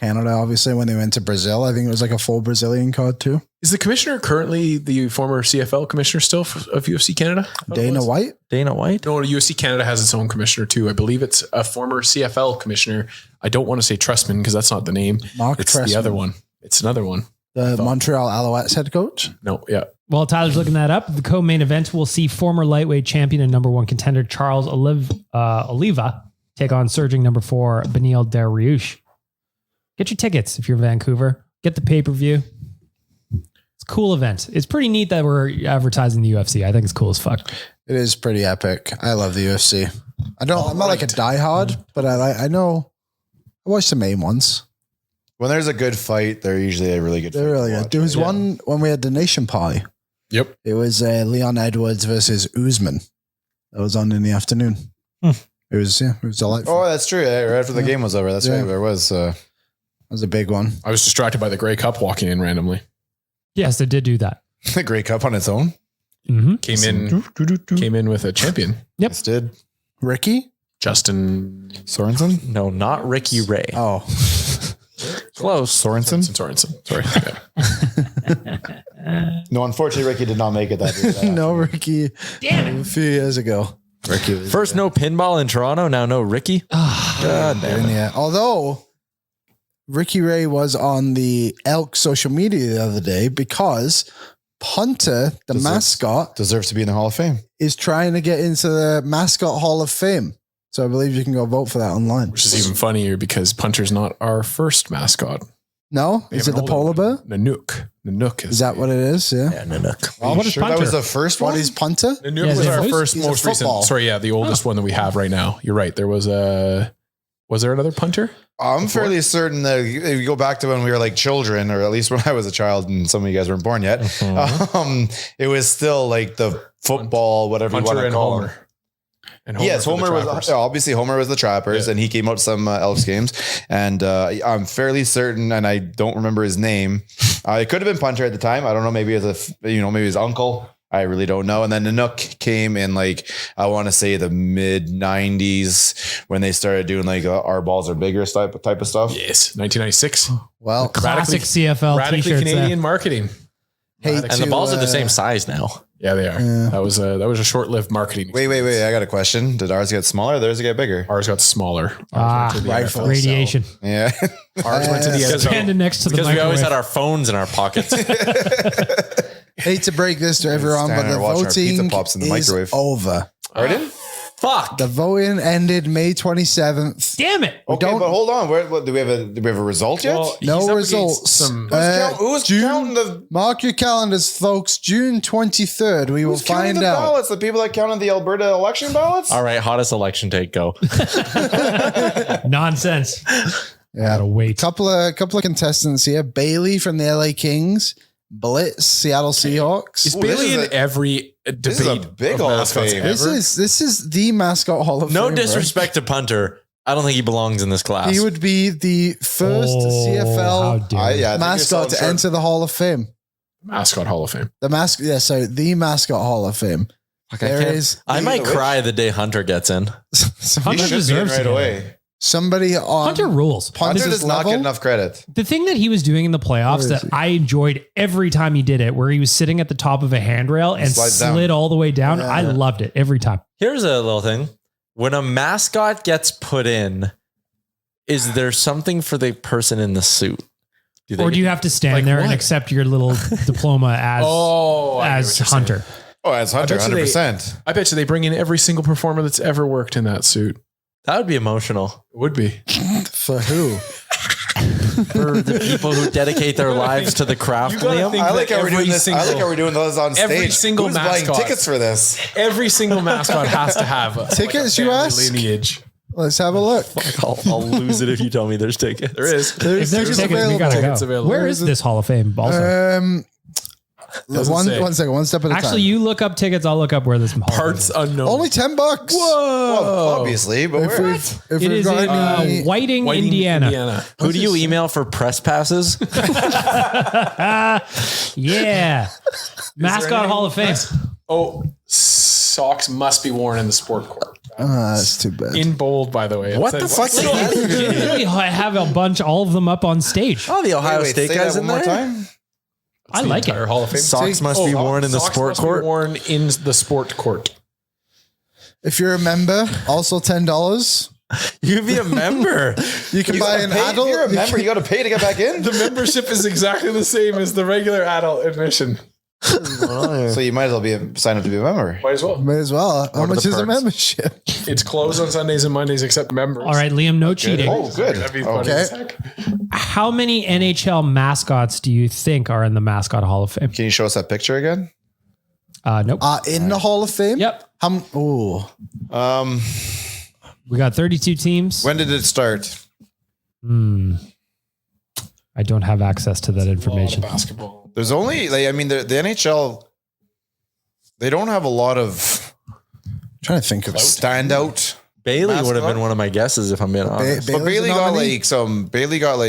Canada, obviously, when they went to Brazil, I think it was like a full Brazilian card too. Is the commissioner currently the former CFL commissioner still of UFC Canada? Dana White? Dana White? No, UFC Canada has its own commissioner too. I believe it's a former CFL commissioner. I don't want to say Trestman because that's not the name. Mark It's Trestman. the other one. It's another one. The Montreal Alouettes head coach? No, yeah. While Tyler's looking that up, the co-main event will see former lightweight champion and number 1 contender Charles Oliva take on surging number 4 Beneil Dariush. Get your tickets if you're in Vancouver. Get the pay-per-view. It's a cool event. It's pretty neat that we're advertising the UFC. I think it's cool as fuck. It is pretty epic. I love the UFC. I'm not like a diehard, but I know I watched the main ones. When there's a good fight, they're usually a really good fight. They're really good. There was one when we had the Nation Party. Yep. It was Leon Edwards versus Usman. That was on in the afternoon. It was delightful. Oh, that's true. Right after the game was over. That's Yeah. right. There was. That was a big one. I was distracted by the Grey Cup walking in randomly. Yes, they did do that. The Grey Cup on its own. Mm-hmm. Came in with a champion. Yep. This did. Ricky? Justin Sorensen? No, not Ricky Ray. Oh. Close. Sorensen? Sorensen. Sorry. Yeah. No, unfortunately, Ricky did not make it that day. No, Ricky. Damn it. A few years ago. Ricky was First, no pinball in Toronto. Now, no Ricky. God damn it. yeah. Although Ricky Ray was on the Elk social media the other day because Punter, the mascot, Deserves to be in the Hall of Fame. is trying to get into the Mascot Hall of Fame. So I believe you can go vote for that online. Which is even funnier because Punter's not our first mascot. No? We Is have it an the older polar one. bear? Nanook. Nanook Is that what it is? Yeah. Yeah, Nanook. Are you what is sure that Punter? was the first one? What is Punter? Nanook Yeah, was is it our moose? first, He's a most recent. football. Sorry, yeah, the oldest one that we have right now. You're right. There was there another punter? I'm fairly certain that if you go back to when we were like children, or at least when I was a child and some of you guys weren't born yet, it was still like the football, whatever you want Punter to and call Homer. it. And Yes, for the Homer was Trappers. obviously Homer was the Trappers, Yeah. and he came out to some Elks games. And I'm fairly certain, and I don't remember his name. It could have been Punter at the time. I don't know. Maybe maybe his uncle. I really don't know. And then Nanook came in like, I want to say the mid 90s when they started doing like our balls are bigger type of stuff. Yes, 1996. Well, Classic CFL Radically t-shirts. Canadian marketing. hate And the balls are the same size now. Yeah, they are. Yeah. That was a short-lived marketing. Wait. I got a question. Did ours get smaller or theirs get bigger? Ours got smaller. Ours went to the rifle. NFL. Radiation. Yeah. Ours went to the Standing NFL. next to the Because we always microwave. had our phones in our pockets. Hate to break this to everyone, but Standing the there watching our pizza voting pops in the is microwave. over. Pardon? Fuck. The voting ended May 27th. Damn it. Okay, don't- but hold on. What, do we have a result yet? Well, he's No up against results. Some, Who's counting the? Mark your calendars, folks. June 23rd, we will Who's counting find the out. ballots? The people that counted the Alberta election ballots? All right, hottest election take, go. Nonsense. Gotta wait. Couple of contestants here. Bailey from the LA Kings, Blitz, Seattle Seahawks. is Ooh, this Bailey is in every debate? this is a big of Hall of mascots Fame. ever? This is the Mascot Hall of Fame. No right? disrespect to Punter. I don't think he belongs in this class. He would be the first how CFL dare you. I think mascot to enter the Hall of Fame. Mascot Hall of Fame. The Mascot Hall of Fame. Fuck, There can't- is I might Either cry the day Hunter gets in. Hunter He should be in deserves right to get away. somebody on Hunter rules. Hunter Punter's does not level. get enough credit. The thing that he was doing in the playoffs Where is that I enjoyed every time he did it, where he was sitting at the top of a handrail and Slides down. slid all the way down. Yeah. I loved it every time. Here's a little thing. When a mascot gets put in, is there something for the person in the suit? Or do you have to stand Like there and what? accept your little diploma as I know what as you're saying. Hunter? Oh, as Hunter, bet you they- 100%. I bet you they bring in every single performer that's ever worked in that suit. That would be emotional It would be. for who? for the people who dedicate their lives to the craft, You gotta Liam. think- I like how we're every doing this. I like single- how we're doing those on stage. every single Who's buying mascot. tickets for this? Every single mascot has to have a, Tickets, like a you family ask? lineage. Let's have a look. I'll lose it if you tell me there's tickets. There is. If there's There's tickets, we available. gotta Tickets go. available. Where is this Hall of Fame? Also, Doesn't One say. second, one step at a time. actually, you look up tickets. I'll look up where this Hall of Fame Parts is. unknown. only $10. Well, obviously, but If we're we've It we've is got in any- Whiting, Indiana. Who do you email for press passes? Yeah, Mascot Hall of Fame. Oh, socks must be worn in the sport court. that's too bad. In bold, by the way. It What said- the fuck? Literally, I have a bunch, all of them up on stage. Oh, the Ohio Wait, State say guys that in one more there. time. I like Entire it. Hall of Fame. Socks must be worn in the Socks sport must be court. worn in the sport court. If you're a member, also $10. You be a member. You can You buy gotta an pay- adult. If you're a member, you got to pay to get back in. The membership is exactly the same as the regular adult admission. So you might as well sign up to be a member. Might as well. May as well. How are much the is a perks? membership? It's closed on Sundays and Mondays except members. All right, Liam, no cheating. Oh, good. That'd be funny Okay. as heck. How many NHL mascots do you think are in the Mascot Hall of Fame? Can you show us that picture again? Nope. In the Hall of Fame? Yep. Oh, We got 32 teams. When did it start? I don't have access to that A lot information. of basketball. There's only, like, I mean, the NHL, they don't have a lot of trying to think of it. standout. Bailey would have Mascot? been one of my guesses if I'm being honest. But Bailey got nominee? Bailey got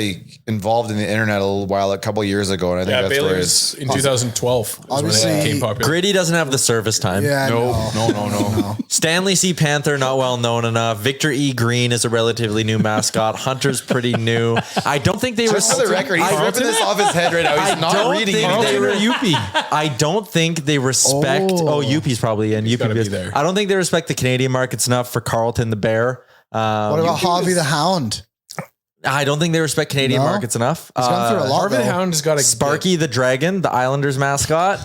involved in the internet a couple years ago, and I think Yeah, that's Baylor where was his in 2012. was when Obviously- it became popular. Grady doesn't have the service time. Yeah, no. Stanley C. Panther, not well known enough. Victor E. Green is a relatively new mascot. Hunter's pretty new. I don't think they were. Just for the record, he's ripping this off his head right now. He's not don't reading think they anything. were I don't think they respect. Oh, UP's probably in. UP gotta be is- there. I don't think they respect the Canadian markets enough for Carlton the Bear. What about Harvey the Hound? I don't think they respect Canadian No? markets enough. He's gone through a lot. Harvey though. Hound's got a Sparky the Dragon, the Islanders mascot.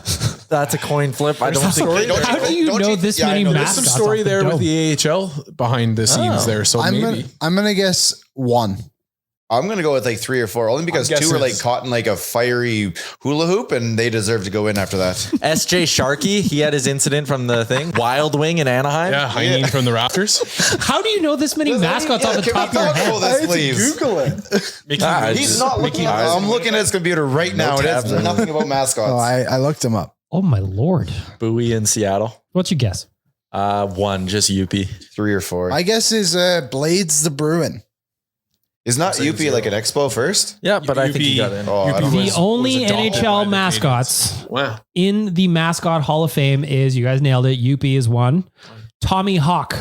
That's a coin flip. I don't think. How do you know this many There's mascots? some story off the there with dome? the AHL behind the scenes there, so maybe. I'm gonna guess one. I'm gonna go with 3 or 4, only because I'm 2 were guessing caught in a fiery hula hoop, and they deserve to go in after that. S.J. Sharkey, he had his incident from the thing. Wild Wing in Anaheim. Yeah, hanging from the rafters. How do you know this many mascots off the top of your head? This, please? Google it. Mickey He's not looking. I'm looking at his computer right now. It has tabs. nothing about mascots. Oh, I looked him up. Oh my lord! Bowie in Seattle. What's your guess? One, just UP. 3 or 4. My guess is Blades the Bruin. Is not UP like an expo first? Yeah, but I think he got in. Oh, I don't The know. only NHL mascots in the Mascot Hall of Fame is, you guys nailed it, UP is one. Tommy Hawk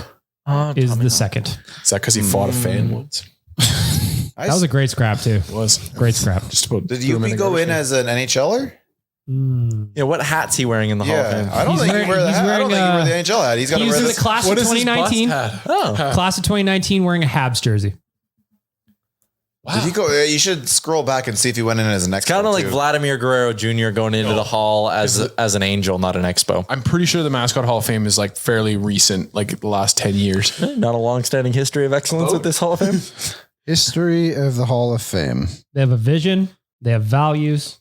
is the second. Is that because he fought a fan once? That was a great scrap too. It was. Great scrap. Just about Did UP go in as an NHLer? Yeah, what hat's he wearing in the Hall of Fame? I don't think he wear the hat. I don't think he wear the NHL hat. He's got to He's wear in the the class of 2019. Class of 2019 wearing a Habs jersey. Wow. Did he go? You should scroll back and see if he went in as an expo. It's kind of like too. Vladimir Guerrero Jr. going into the Hall as an Angel, not an Expo. I'm pretty sure the Mascot Hall of Fame is like fairly recent, like the last 10 years. Not a long-standing history of excellence with this Hall of Fame. History of the Hall of Fame. They have a vision. They have values.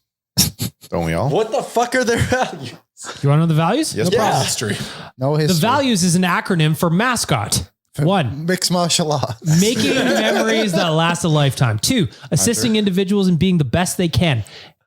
Don't we all? What the fuck are their values? You want to know the values? Yes, No problem. History. No history. The values is an acronym for mascot. 1, Mixed martial arts. making memories that last a lifetime. 2, assisting individuals in being the best they can.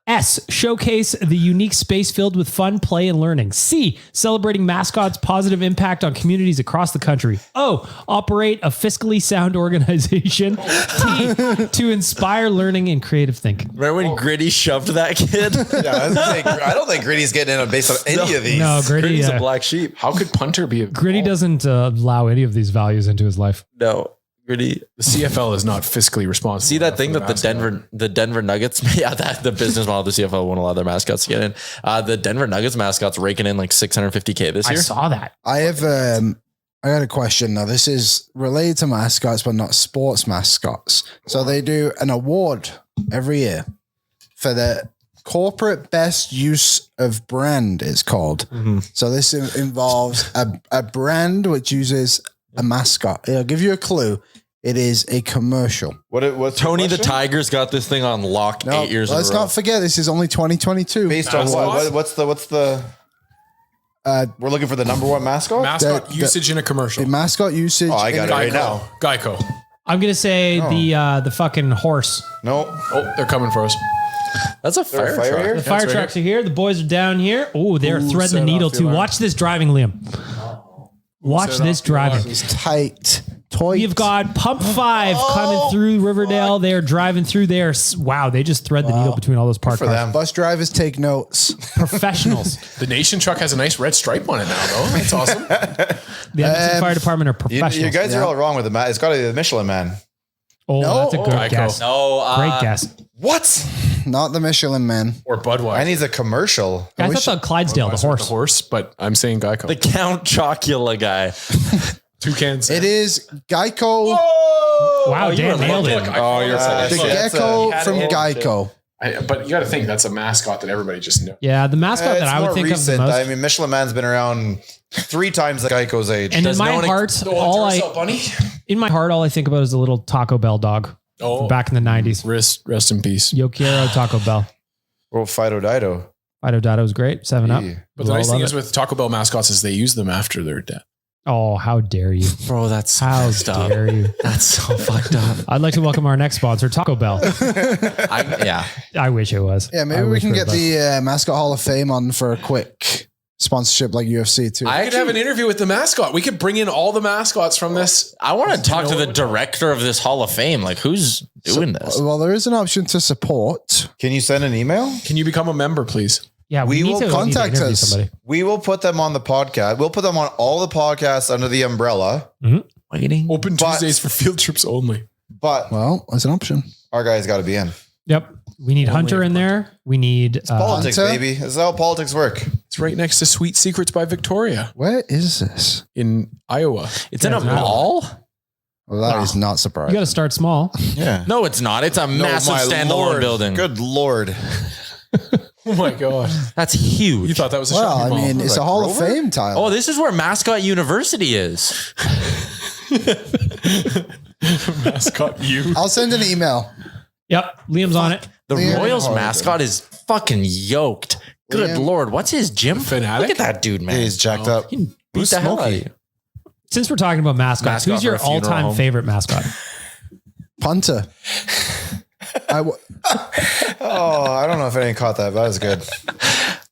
S, showcase the unique space filled with fun, play, and learning. C, celebrating mascots' positive impact on communities across the country. O, operate a fiscally sound organization. T, to inspire learning and creative thinking. Remember when Gritty shoved that kid? I don't think Gritty's getting in based on any of these. No, Gritty, Gritty's a black sheep. How could punter be a Gritty doesn't allow any of these values into his life. No, Gritty. The CFL is not fiscally responsible. See that thing for that mascot. the Denver Nuggets, the business model of the CFL won't allow their mascots to get in. The Denver Nuggets mascots raking in like $650K this year. I saw that. I have I got a question now. This is related to mascots, but not sports mascots. So they do an award every year for the corporate best use of brand, it's called. Mm-hmm. So this involves a brand which uses a mascot. I'll give you a clue. It is a commercial. What's Tony the Tiger's got this thing on lock 8 years in a row. Let's not forget this is only 2022. Based on what? What's the we're looking for the number one mascot? Mascot usage in a commercial. The mascot usage. Oh, I got it right now. Geico. I'm gonna say the fucking horse. No. Oh, they're coming for us. That's a fire fire truck. here? The fire right trucks are here. The boys are down here. Oh, they're threading the needle too. Watch this driving, Liam. Watch this driving. It's tight. You've got Pump 5 coming through Riverdale. They're driving through there. Wow, they just thread the needle between all those parked for cars. them. Bus drivers take notes. Professionals. The Nation truck has a nice red stripe on it now, though. That's awesome. The Edmonton Fire Department are professionals. You guys are all wrong with the It's got to be the Michelin Man. Oh, that's a good Geico. guess. No, Great guess. What? Not the Michelin Man. Or Budweiser. I need a commercial. I thought the Clydesdale, the Budweiser, horse. The horse, but I'm saying Geico. the Count Chocula guy. Toucans. It is Geico. Wow, Dan nailed it. Oh, you're The gecko from Geico. But you got to think that's a mascot that everybody just knows. Yeah, the mascot that It's I would more think recent. of the most. I mean, Michelin Man's been around 3 times the Geico's age. And Does in my no one heart, all I think about is a little Taco Bell dog from back in the 90s. Rest in peace. Yo quiero Taco Bell. Oh, Fido Dido. Fido Dido was great. 7-Up. Yeah. But the nice thing is with Taco Bell mascots is they use them after their death. Oh, how dare you? Bro, that's How messed up. dare you? That's so fucked up. I'd like to welcome our next sponsor, Taco Bell. Yeah. I wish it was. Yeah, maybe I we wish can it get was. the Mascot Hall of Fame on for a quick sponsorship like UFC too. I could have an interview with the mascot. We could bring in all the mascots from this. I want to talk to the director of this Hall of Fame. Like, who's doing this? Well, there is an option to support. Can you send an email? Can you become a member, please? Yeah, We need will to contact interview us. somebody. We will put them on the podcast. We'll put them on all the podcasts under the umbrella. Waiting. Open But- Tuesdays for field trips only. But Well, that's an option. our guys got to be in. Yep. We need Hunter in there. We need Politics, Hunter? baby. This is how politics work. It's right next to Sweet Secrets by Victoria Where is this? in Iowa. It's in a Yeah, it's not. mall? Well, that is not you surprising. got to start small. Yeah. No, it's not. It's a massive my standalone Lord. building. Good Lord. Oh my God. That's huge. You thought that was a Well, shopping I mall. mean, it's a Hall of Fame, Tyler. Oh, this is where Mascot University is. Mascot U. I'll send an email. Yep. Liam's on it. The Liam Royals Harden. mascot is fucking yoked. Good Liam- Lord. What's his gym? Fanatic? Look at that dude, man. He's jacked up. He can beat the hell out of you. Since we're talking about mascots, Mascot who's your for a funeral all-time home. favorite mascot? Punter. Oh, I don't know if anyone caught that, but that was good.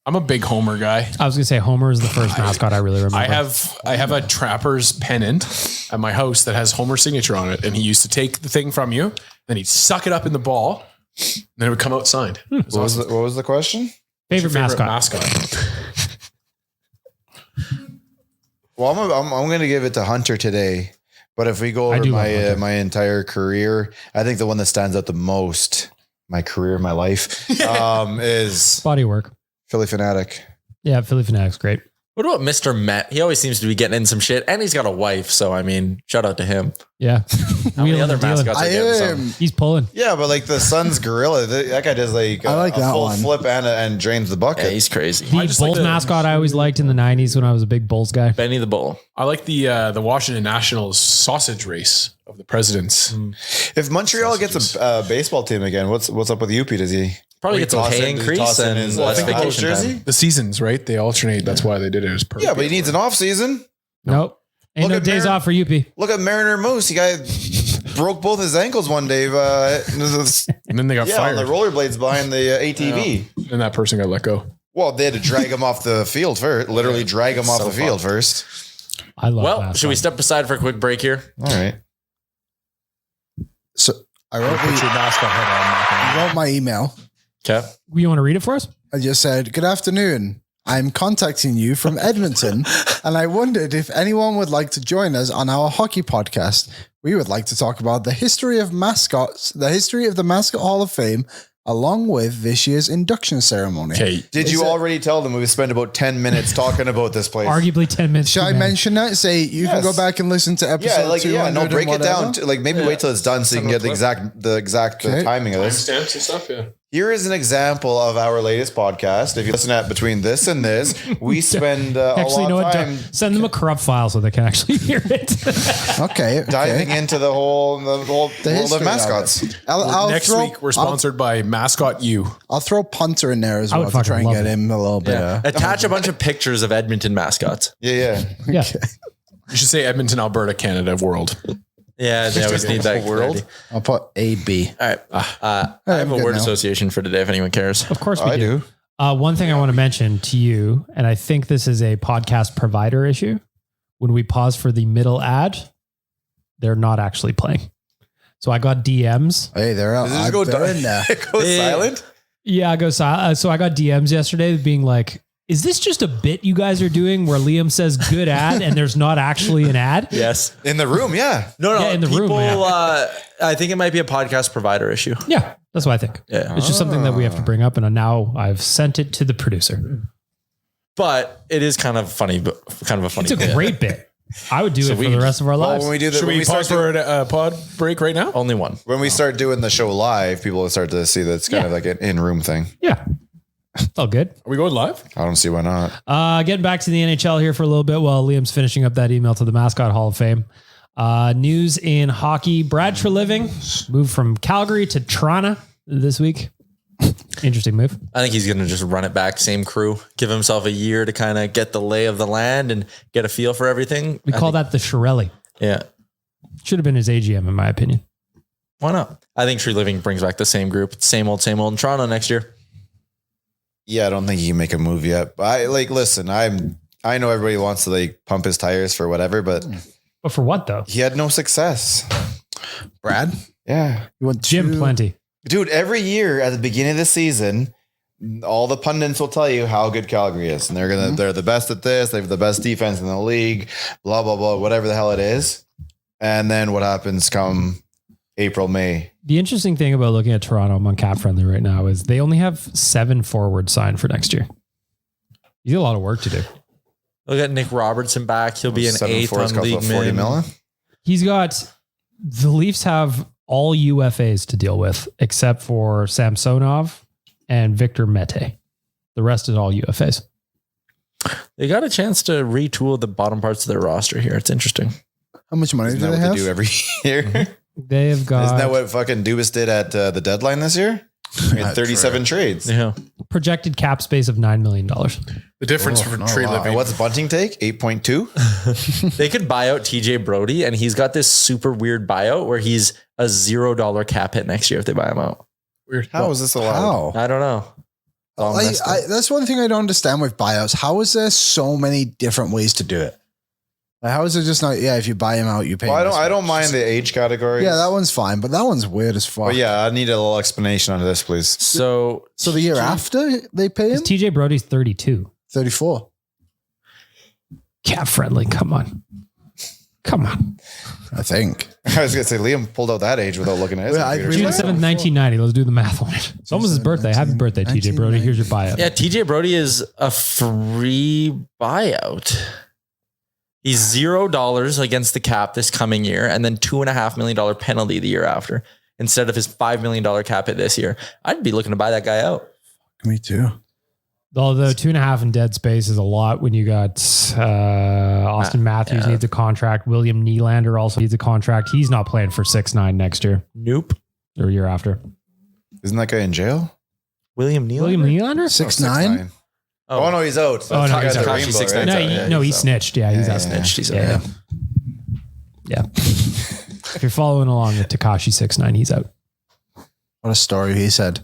I'm a big Homer guy. I was gonna say Homer is the first mascot I really remember. I have a Trapper's pennant at my house that has Homer's signature on it, and he used to take the thing from you, then he'd suck it up in the ball, and then it would come out signed. What was the question? Favorite mascot. Well, I'm going to give it to Hunter today. But if we go over my entire career, I think the one that stands out the most, my career, my life, is Body work. Philly Fanatic. Yeah, Philly Fanatic's great. What about Mr. Met? He always seems to be getting in some shit, and he's got a wife. So, I mean, shout out to him. Yeah. How many other mascots are getting some? He's pulling. Yeah, but like the Sun's gorilla, that guy does like I like a that full one. flip and drains the bucket. Yeah, he's crazy. The Bulls mascot I always liked in the 90s when I was a big Bulls guy. Benny the Bull. I like the Washington Nationals sausage race of the presidents. If Montreal gets a baseball team again, what's up with UP? Does he Probably get some pay increase and less vacation time. The seasons, right? They alternate. That's why they did it. It was perfect. Yeah, but he needs an off season. Nope. Ain't no days off for UP. Look at Mariner Moose. He broke both his ankles one day. And then they got fired. On the rollerblades behind the ATV. And that person got let go. Well, they had to drag him off the field first. Literally drag him off the field first. I love Well, mascots. should we step aside for a quick break here? All right. So I wrote my email. Okay. You want to read it for us? I just said, "Good afternoon. I'm contacting you from Edmonton, and I wondered if anyone would like to join us on our hockey podcast. We would like to talk about the history of mascots, the history of the Mascot Hall of Fame, along with this year's induction ceremony." Okay. Did you already tell them we spent about 10 minutes talking about this place? Arguably 10 minutes. Should I mention that? Say you can go back and listen to episode 200 break and it down. whatever? Maybe wait till it's done so you can get the exact timing of this. Stamps and stuff, yeah. Here is an example of our latest podcast. If you listen at between this and this, we spend a Actually, lot of time send them a corrupt file so they can actually hear it. Okay. diving into the whole world history of of mascots. it. I'll Next throw, week, we're sponsored by Mascot U. I'll throw Punter in there as I well would to try and fucking get love him a little bit. Attach a bunch of pictures of Edmonton mascots. Yeah. Yeah. You should say Edmonton, Alberta, Canada, world. Yeah, they always need that world. I'll put AB. All right. I have a good word now. association for today if anyone cares. Of course we I do. One thing I want to mention to you, and I think this is a podcast provider issue. When we pause for the middle ad, they're not actually playing. So I got DMs. Hey, they're out. Does this go They're in there. It goes silent? Yeah, I go silent. So I got DMs yesterday being like, is this just a bit you guys are doing where Liam says good ad and there's not actually an ad? Yes. In the room, yeah. No, Yeah, in the room, people, yeah. I think it might be a podcast provider issue. Yeah, that's what I think. Yeah. It's just something that we have to bring up, and now I've sent it to the producer. But it is kind of funny, but kind of a funny It's a bit. great bit. I would do it for the rest of our lives. When we do Should we pause for a pod break right now? Only one. when we start doing the show live, people will start to see that it's kind of like an in-room thing. Yeah. It's all good. Are we going live? I don't see why not. Getting back to the NHL here for a little bit while Liam's finishing up that email to the Mascot Hall of Fame. News in hockey. Brad Treliving moved from Calgary to Toronto this week. Interesting move. I think he's going to just run it back, same crew, give himself a year to kind of get the lay of the land and get a feel for everything. We call that the Shirelli. Yeah. Should have been his AGM, in my opinion. Why not? I think Treliving brings back the same group, same old in Toronto next year. Yeah, I don't think he can make a move yet. But listen, I know everybody wants to like pump his tires for whatever, but But for what, though? he had no success. Brad, Yeah. you want Jim two- Plenty. Dude, every year at the beginning of the season, all the pundits will tell you how good Calgary is. And they're the best at this, they have the best defense in the league, blah, blah, blah, whatever the hell it is. And then what happens come April, May? The interesting thing about looking at Toronto, I'm on Cap Friendly right now, is they only have 7 forwards signed for next year. You got a lot of work to do. Look at Nick Robertson back. He'll be an 8th on league 40 min. million. He's got, the Leafs have all UFAs to deal with, except for Samsonov and Victor Mete. The rest is all UFAs. They got a chance to retool the bottom parts of their roster here. It's interesting. How much money Isn't do that they what have? they do every year? They've got Isn't that what fucking Dubas did at the deadline this year? Made 37 trades. Yeah. projected cap space of $9 million. The difference for Tree Living. And what's Bunting take? 8.2? They could buy out TJ Brody, and he's got this super weird buyout where he's a $0 cap hit next year if they buy him out. Weird. How is this allowed? How? I don't know. That's one thing I don't understand with buyouts. How is there so many different ways to do it? Like, how is it just not? Yeah, if you buy him out, you pay. Well, I don't mind the age category. Yeah, that one's fine, but that one's weird as fuck. But yeah, I need a little explanation on this, please. So the year after they pay him, TJ Brody's 32. 34. Cap friendly. Come on. I think. I was gonna say Liam pulled out that age without looking at his computer. June 7th, 1990. Let's do the math on it. It's almost his birthday. Happy birthday, TJ Brody. Here's your buyout. Yeah, TJ Brody is a free buyout. He's $0 against the cap this coming year, and then $2.5 million penalty the year after, instead of his $5 million cap hit this year. I'd be looking to buy that guy out. Me too. Although 2.5 in dead space is a lot when you got Austin Matthews needs a contract. William Nylander also needs a contract. He's not playing for 6-9 next year. Nope. Or year after. Isn't that guy in jail? William Nylander? 6'9"? Oh no, he's out. Oh, no, he's out. Right? No, he snitched. Yeah, he's out. Snitched. He's Yeah. If you're following along with Tekashi 6'9", he's out. What a story he said.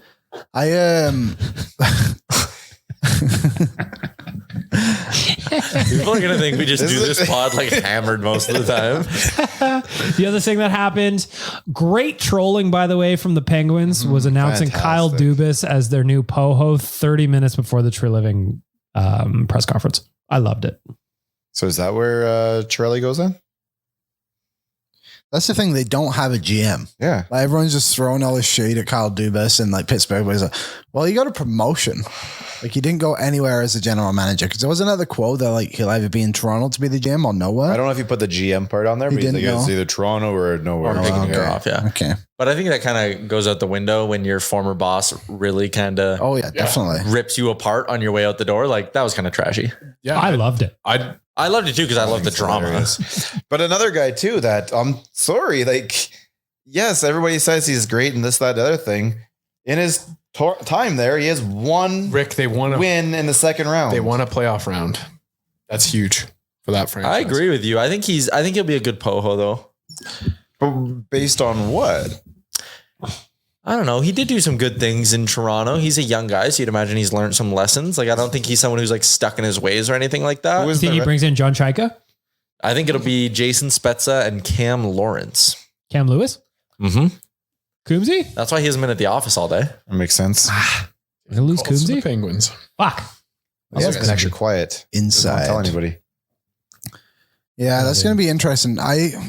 People are going to think we just do this pod like hammered most of the time. The other thing that happened, great trolling, by the way, from the Penguins was announcing Kyle Dubas as their new POHO 30 minutes before the Treliving press conference. I loved it. So is that where Trelly goes in? That's the thing. They don't have a GM. Yeah. Like, everyone's just throwing all this shade at Kyle Dubas and like Pittsburgh. But he's like, well, you got a promotion. Like, he didn't go anywhere as a general manager. Because there was another quote that like he'll either be in Toronto to be the GM or nowhere. I don't know if you put the GM part on there, but you think it's either Toronto or nowhere. Off, yeah. Okay. But I think that kind of goes out the window when your former boss really kind of definitely rips you apart on your way out the door. Like, that was kind of trashy. Yeah, I loved it. I loved it too because I love the drama. But another guy too that I'm sorry, like, yes, everybody says he's great and this, that, the other thing. In his time there, he has one they won win in the second round. They won a playoff round. That's huge for that franchise. I agree with you. I think he'll be a good POHO though. But based on what? I don't know. He did do some good things in Toronto. He's a young guy, so you'd imagine he's learned some lessons. Like, I don't think he's someone who's like stuck in his ways or anything like that. You think he brings in John Chaika? I think it'll be Jason Spezza and Cam Lawrence. Cam Lewis? Mm-hmm. Coombsy? That's why he hasn't been at the office all day. That makes sense. We're going to lose Calls to the Coombsy? Penguins. Fuck. Yeah, it's been extra quiet. inside. Don't tell anybody. Yeah, that's going to be interesting.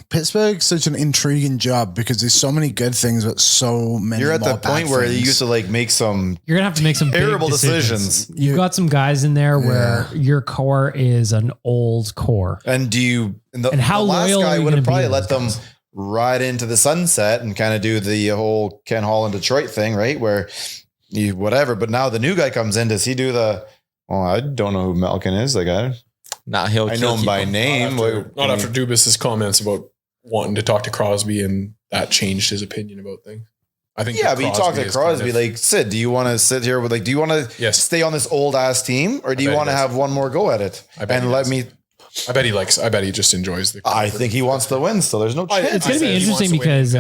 Pittsburgh's such an intriguing job because there's so many good things, but so many. You're at more the point where you used to like make some. You're gonna have to make some terrible big decisions. You've got some guys in there where your core is an old core. And do you? And how the last loyal guy are you would have gonna be probably to let them those guys? ride into the sunset and kind of do the whole Ken Hall in Detroit thing, right? Where you whatever. But now the new guy comes in. Does he do the? Well, I don't know who Malkin is. Like I know him by name. Not after Dubas' comments about wanting to talk to Crosby, and that changed his opinion about things. I think. Yeah, but you talk to Crosby, like, Sid, do you want to sit here with, like, do you want to stay on this old ass team, or do you want to have one more go at it? I bet he just enjoys the. I think he wants to win, so there's no chance. It's going to be interesting because.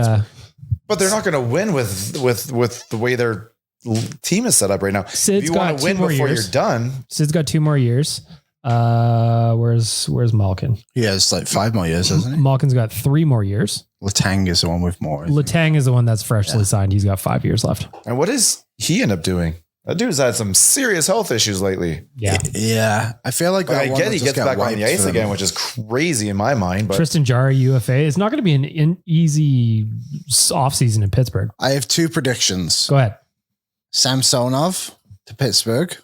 But they're not going to win with the way their team is set up right now. Sid's if you want to win before you're done. Sid's got 2 more years. Where's Malkin? He has like 5 more years, hasn't he? Malkin's got 3 more years. Letang is the one with more. Letang is the one that's freshly signed. He's got 5 years left. And what does he end up doing? That dude's had some serious health issues lately. Yeah. I feel like I get he gets back on the ice again, which is crazy in my mind. But Tristan Jarry, UFA. It's not going to be an easy offseason in Pittsburgh. I have 2 predictions. Go ahead. Samsonov to Pittsburgh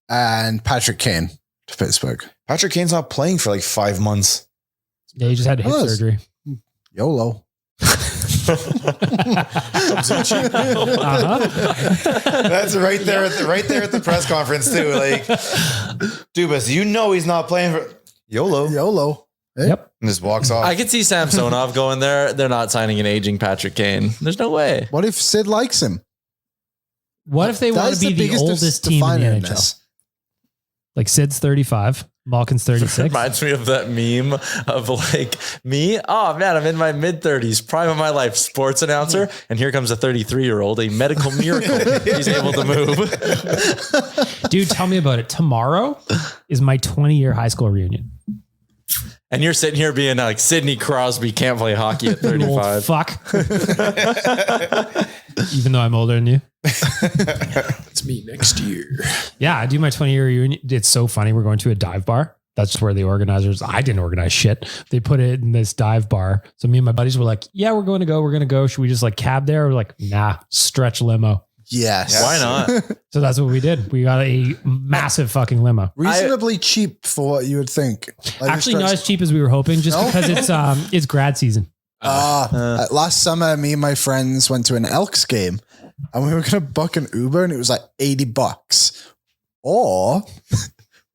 and Patrick Kane to Pittsburgh. Patrick Kane's not playing for like 5 months. Yeah, he just had hip surgery. YOLO. That's right there at the press conference too. Like, Dubas, he's not playing for YOLO. Yep. And just walks off. I could see Samsonov going there. They're not signing an aging Patrick Kane. There's no way. What if Sid likes him? What if they want to be the oldest team in the NHL? Like Sid's 35. Malkin's 36. Reminds me of that meme of like me. Oh man, I'm in my mid 30s, prime of my life, sports announcer. And here comes a 33-year-old, a medical miracle. He's able to move. Dude, tell me about it. Tomorrow is my 20-year high school reunion. And you're sitting here being like, Sidney Crosby can't play hockey at You old 35. fuck. Even though I'm older than you. It's me next year. Yeah, I do my 20-year reunion. It's so funny. We're going to a dive bar. That's where the organizers, I didn't organize shit. They put it in this dive bar. So me and my buddies were like, yeah, we're going to go. Should we just like cab there? We're like, nah, stretch limo. Yes. Why not? So that's what we did. We got a massive fucking limo. Reasonably cheap for what you would think. Like Actually, not as cheap as we were hoping, just because it's grad season. Last summer, me and my friends went to an Elks game and we were going to book an Uber and it was like $80. Or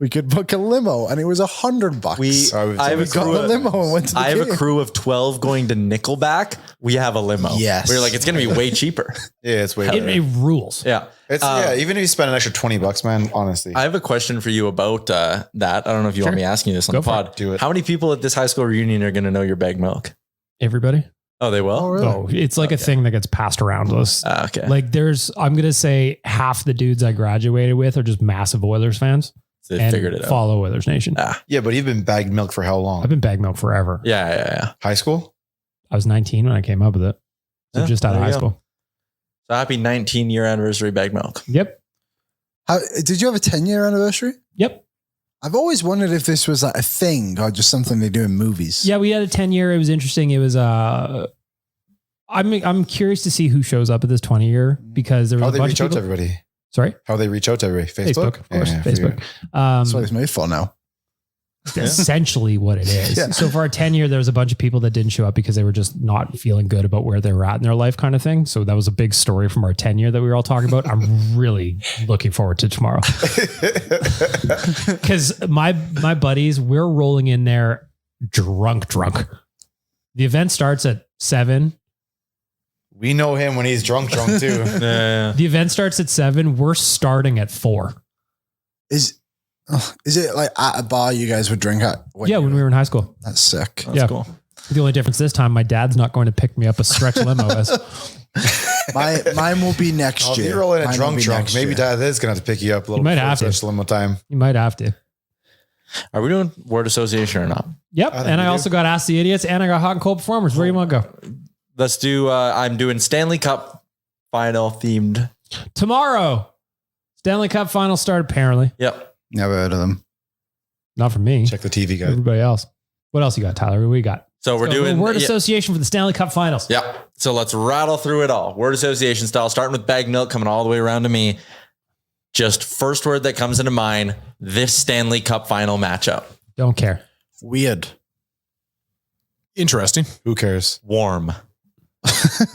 we could book a limo and it was $100. I have a limo and went to the I have game. a crew of 12 going to Nickelback. We have a limo. Yes. We're like, it's going to be way cheaper. Yeah, it's way It better. rules. Yeah. It's even if you spend an extra $20, man, honestly. I have a question for you about that. I don't know if you want me asking you this on Go the for pod. it. Do it. How many people at this high school reunion are going to know your bag milk? Everybody. Oh, they will? Oh, really? Oh, it's like a thing that gets passed around to us. Okay. Like I'm going to say half the dudes I graduated with are just massive Oilers fans. They and figured it out. follow Oilers Nation. Yeah, but you've been bagged milk for how long? I've been bag milk forever. Yeah. High school? I was 19 when I came up with it. So Yeah, just out of there high you go. school. So happy 19-year anniversary bag milk. Yep. Did you have a 10-year anniversary? Yep. I've always wondered if this was like a thing or just something they do in movies. Yeah, we had a 10-year. It was interesting. It was I'm curious to see who shows up at this 20-year because there was How a they bunch reach of out to people. everybody? Sorry? How they reach out to everybody? Facebook? Of course. Yeah, Facebook. That's what it's made for now. Essentially what it is. Yeah. So for our 10-year, there was a bunch of people that didn't show up because they were just not feeling good about where they were at in their life kind of thing. So that was a big story from our 10-year that we were all talking about. I'm really looking forward to tomorrow. Because my buddies, we're rolling in there drunk. The event starts at 7. We know him when he's drunk too. Yeah. The event starts at 7. We're starting at 4. Is it like at a bar you guys would drink at? When we were in high school. That's sick. That's cool. The only difference this time, my dad's not going to pick me up a stretch limo. Mine will be next If year. you roll in a Mine will be drunk, next maybe year. Dad is going to have to pick you up a little might bit have to. for limo time. You might have to. Are we doing word association or not? Yep. think And I we do. also got Ask the Idiots and I got Hot and Cold Performers. Where do you want to go? Let's do, I'm doing Stanley Cup Final themed. Tomorrow, Stanley Cup Final start apparently. Yep. Never heard of them. Not for me. Check the TV guide. Everybody else. What else you got, Tyler? What we got? So we're doing word association for the Stanley Cup Finals. Yeah. So let's rattle through it all. Word association style, starting with bag milk, coming all the way around to me. Just first word that comes into mind, this Stanley Cup Final matchup. Don't care. Weird. Interesting. Who cares? Warm.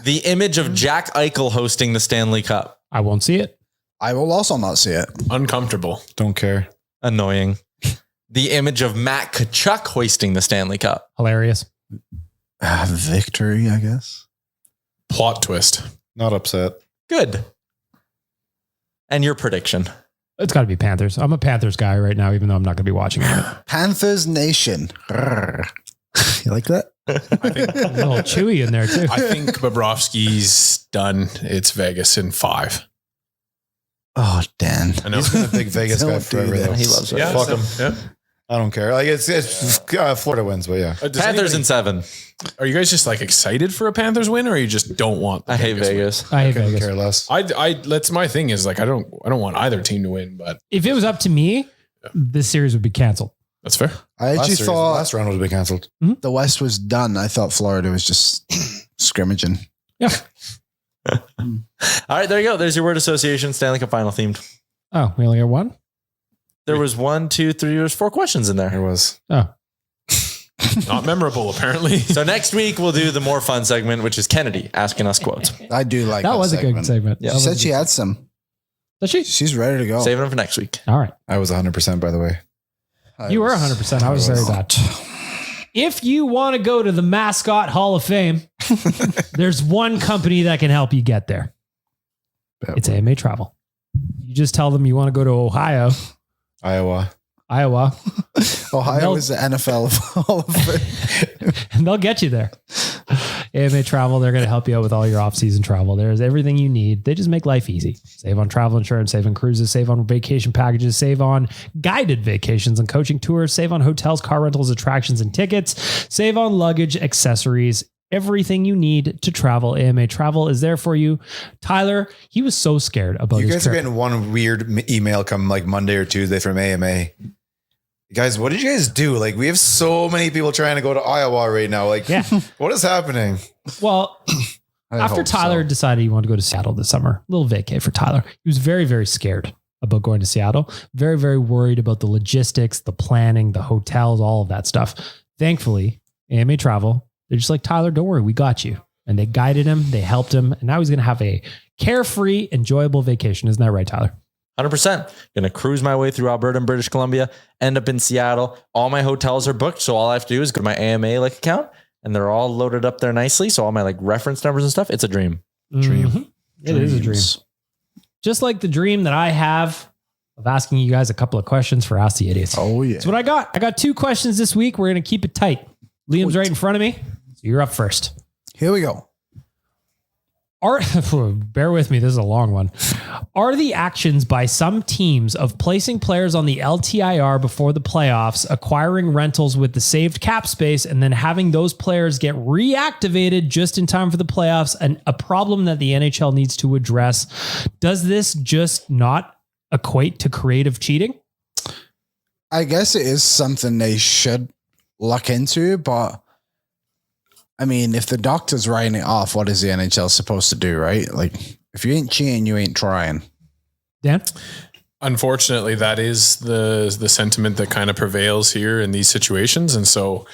The image of Jack Eichel hosting the Stanley Cup. I won't see it. I will also not see it. Uncomfortable. Don't care. Annoying. The image of Matt Tkachuk hoisting the Stanley Cup. Hilarious. Victory, I guess. Plot twist. Not upset. Good. And your prediction. It's got to be Panthers. I'm a Panthers guy right now, even though I'm not going to be watching it. Panthers Nation. Grrr. You like that? A little chewy in there too. I think Bobrovsky's done. It's Vegas in 5. Oh, Dan. I know. He's been a big Vegas guy Don't do forever. that. Though. He loves it. Yeah, Fuck him. Yeah. I don't care. Like it's Florida wins, but yeah. Does Panthers anybody- in 7. Are you guys just like excited for a Panthers win, or you just don't want? the I hate win? Vegas. I hate Couldn't Vegas. care less. That's my thing. Is like I don't want either team to win, but If it was up to me, this series would be canceled. that's fair. I actually thought last round would have been canceled. the West was done. I thought Florida was just scrimmaging. Yeah. All right, there you go. There's your word association, Stanley Cup Final themed. Oh, we only got one? There was 1, 2, 3, there's 4 questions in There there. was. Oh. Not memorable, apparently. So next week we'll do the more fun segment, which is Kennedy asking us quotes. I do like That was a good segment. Yeah. That She was said a she good- had some. Does she? She's ready to go. Saving them for next week. All right. I was 100%, by the way. You were 100%. I was very bad. If you want to go to the Mascot Hall of Fame, there's one company that can help you get there. It's AMA Travel. You just tell them you want to go to Ohio, Iowa. Iowa. Ohio is the NFL Hall of Fame. And they'll get you there. AMA Travel, they're going to help you out with all your off-season travel. There's everything you need. They just make life easy. Save on travel insurance, save on cruises, save on vacation packages, save on guided vacations and coaching tours, save on hotels, car rentals, attractions, and tickets, save on luggage, accessories, everything you need to travel. AMA Travel is there for you. Tyler, he was so scared about you his guys trip. are getting one weird email come like Monday or Tuesday from AMA. Guys, what did you guys do? Like, we have so many people trying to go to Iowa right now. Like, what is happening? Well, after Tyler decided he wanted to go to Seattle this summer, a little vacay for Tyler. He was very, very scared about going to Seattle. Very, very worried about the logistics, the planning, the hotels, all of that stuff. Thankfully, AMA Travel, they're just like, Tyler, don't worry, we got you. And they guided him, they helped him, and now he's going to have a carefree, enjoyable vacation. Isn't that right, Tyler? 100%. Going to cruise my way through Alberta and British Columbia, end up in Seattle. All my hotels are booked. So all I have to do is go to my AMA account and they're all loaded up there nicely. So all my reference numbers and stuff, it's a dream. Mm-hmm. It is a dream. Just like the dream that I have of asking you guys a couple of questions for Ask the Idiots. Oh, yeah. That's what I got. I got 2 questions this week. We're going to keep it tight. Liam's right in front of me. So you're up first. Here we go. Bear with me, this is a long one. Are the actions by some teams of placing players on the LTIR before the playoffs, acquiring rentals with the saved cap space, and then having those players get reactivated just in time for the playoffs, and a problem that the NHL needs to address? Does this just not equate to creative cheating? I guess it is something they should look into, but I mean, if the doctor's writing it off, what is the NHL supposed to do, right? Like, if you ain't cheating, you ain't trying. Dan? Unfortunately, that is the sentiment that kind of prevails here in these situations. And so,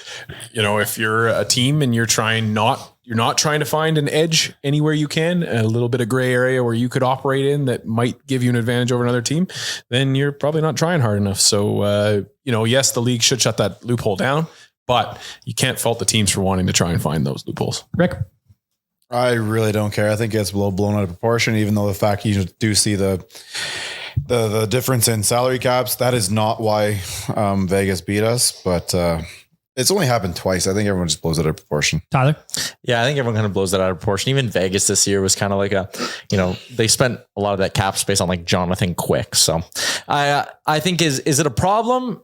if you're a team and you're not trying to find an edge anywhere you can, a little bit of gray area where you could operate in that might give you an advantage over another team, then you're probably not trying hard enough. So, yes, the league should shut that loophole down, but you can't fault the teams for wanting to try and find those loopholes. Rick? I really don't care. I think it's blown out of proportion, even though the fact you do see the difference in salary caps, that is not why Vegas beat us, but it's only happened twice. I think everyone just blows it out of proportion. Tyler? Yeah, I think everyone kind of blows that out of proportion. Even Vegas this year was kind of like they spent a lot of that cap space on Jonathan Quick. So I think is it a problem?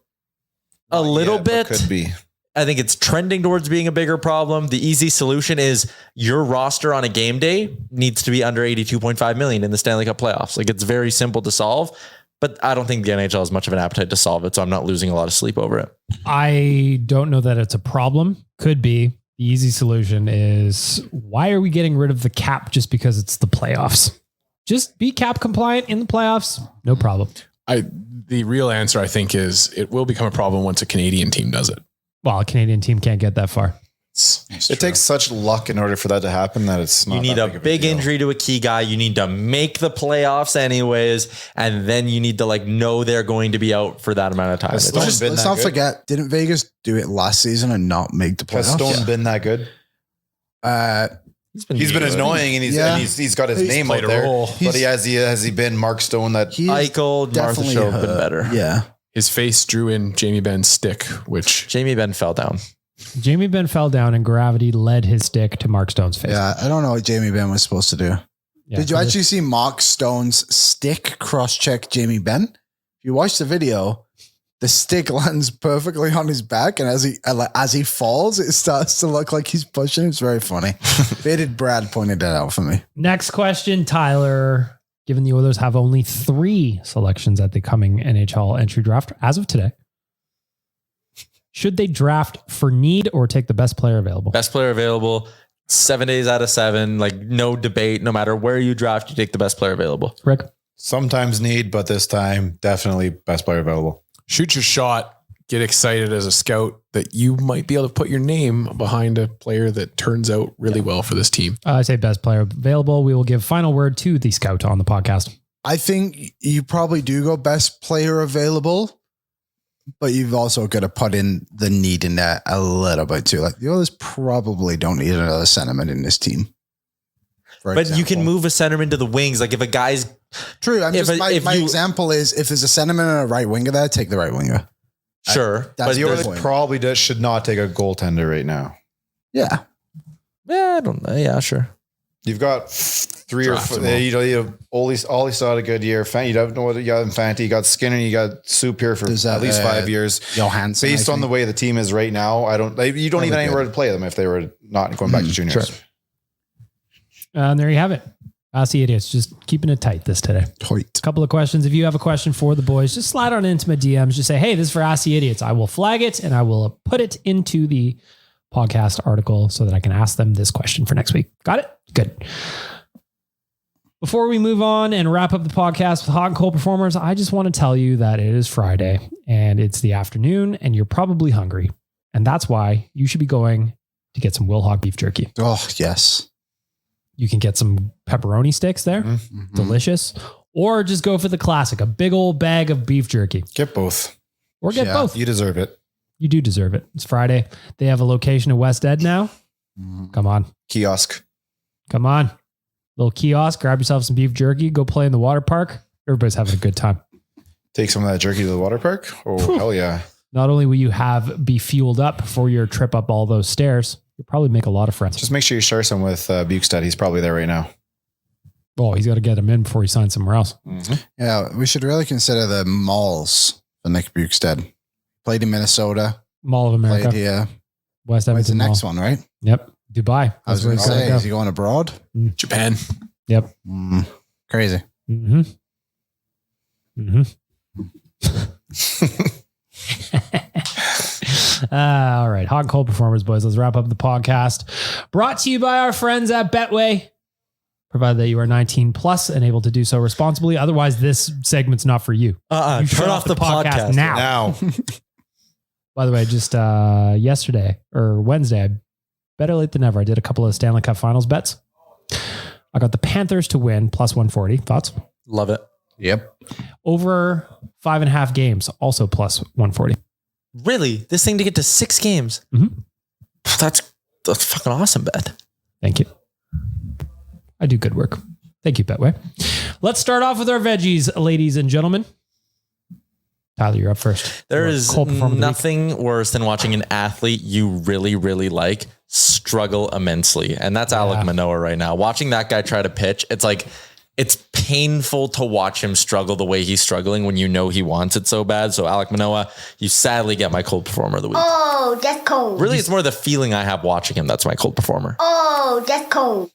A little bit. Could be. I think it's trending towards being a bigger problem. The easy solution is your roster on a game day needs to be under 82.5 million in the Stanley Cup playoffs. It's very simple to solve, but I don't think the NHL has much of an appetite to solve it. So I'm not losing a lot of sleep over it. I don't know that it's a problem. Could be. The easy solution is, why are we getting rid of the cap just because it's the playoffs? Just be cap compliant in the playoffs. No problem. The real answer, I think, is it will become a problem once a Canadian team does it. Well, a Canadian team can't get that far. It takes such luck in order for that to happen that it's not. You need a big injury to a key guy. You need to make the playoffs anyways. And then you need to know they're going to be out for that amount of time. Let's not forget, didn't Vegas do it last season and not make the playoffs? Has Stone been that good? He's been annoying, and he's got his name out there. But has he been Mark Stone? That Eichel, Martha Show have been better. Yeah. His face drew in Jamie Benn's stick, which Jamie Benn fell down. Jamie Benn fell down and gravity led his stick to Mark Stone's face. Yeah, I don't know what Jamie Benn was supposed to do. Yeah, did you actually see Mark Stone's stick cross-check Jamie Benn? If you watch the video, the stick lands perfectly on his back, and as he falls, it starts to look like he's pushing. It's very funny. Faded Brad pointed that out for me. Next question, Tyler. Given the Oilers have only 3 selections at the coming NHL entry draft as of today, should they draft for need or take the best player available? Best player available, 7 days out of 7, no debate. No matter where you draft, you take the best player available. Rick? Sometimes need, but this time definitely best player available. Shoot your shot. Get excited as a scout that you might be able to put your name behind a player that turns out really well for this team. I say best player available. We will give final word to the scout on the podcast. I think you probably do go best player available, but you've also got to put in the need in that a little bit too. The Oilers probably don't need another centerman in this team. But you can move a centerman to the wings. If a guy's true. My example is if there's a centerman and a right winger there, take the right winger. Sure. That's But the the point. probably should not take a goaltender right now. Yeah. Yeah, I don't know. Yeah, sure. You've got 3 or Draft 4. them all. You know, you have Ollie still had a good year. You don't know what you got in Fanti. You got Skinner. You got Soup here for There's at least 5 years. Johansson. Based on the way the team is right now, you don't even anywhere to play them if they were not going back to juniors. Sure. And there you have it. Ask the Idiots. Just keeping it tight this today. Tight. A couple of questions. If you have a question for the boys, just slide on into my DMs. Just say, hey, this is for Ask the Idiots. I will flag it and I will put it into the podcast article so that I can ask them this question for next week. Got it? Good. Before we move on and wrap up the podcast with hot and cold performers, I just want to tell you that it is Friday and it's the afternoon and you're probably hungry. And that's why you should be going to get some Wilhauk beef jerky. Oh, yes. You can get some pepperoni sticks there. Mm-hmm. Delicious. Or just go for the classic, a big old bag of beef jerky. Get both. Or get Yeah. both. You deserve it. You do deserve it. It's Friday. They have a location in West Ed now. Come on. Kiosk. Come on. Little kiosk. Grab yourself some beef jerky. Go play in the water park. Everybody's having a good time. Take some of that jerky to the water park. Oh, hell yeah. Not only will you be fueled up for your trip up all those stairs, you'll probably make a lot of friends. Just make sure you share some with Bukestad. He's probably there right now. Oh, he's got to get him in before he signs somewhere else. Yeah, we should really consider the malls for Nick Bukestad. Played in Minnesota. Mall of America. Played here. West Where's the Edmonton next Mall. one, right? Yep. Dubai. I was where going to he's gotta say, go. is he going abroad? Japan. Yep. Crazy. Mm-hmm. Mm-hmm. All right. Hot and cold performers, boys. Let's wrap up the podcast. Brought to you by our friends at Betway. Provided that you are 19 plus and able to do so responsibly. Otherwise, this segment's not for you. You Turn shut off the podcast now. Now. By the way, just yesterday or Wednesday, better late than never, I did a couple of Stanley Cup Finals bets. I got the Panthers to win plus 140. Thoughts? Love it. Yep. Over 5.5 games, also plus 140. Really? This thing to get to 6 games? Mhm. That's fucking awesome, bet. Thank you. I do good work. Thank you, Betway. Let's start off with our veggies, ladies and gentlemen. Tyler, you're up first. There Your is cold performer of the week. nothing worse than watching an athlete you really, really like struggle immensely. And that's Alec Manoah right now. Watching that guy try to pitch, it's painful to watch him struggle the way he's struggling when you know he wants it so bad. So Alec Manoah, you sadly get my cold performer of the week. Oh, that's cold. Really, it's more the feeling I have watching him. That's my cold performer. Oh, that's cold.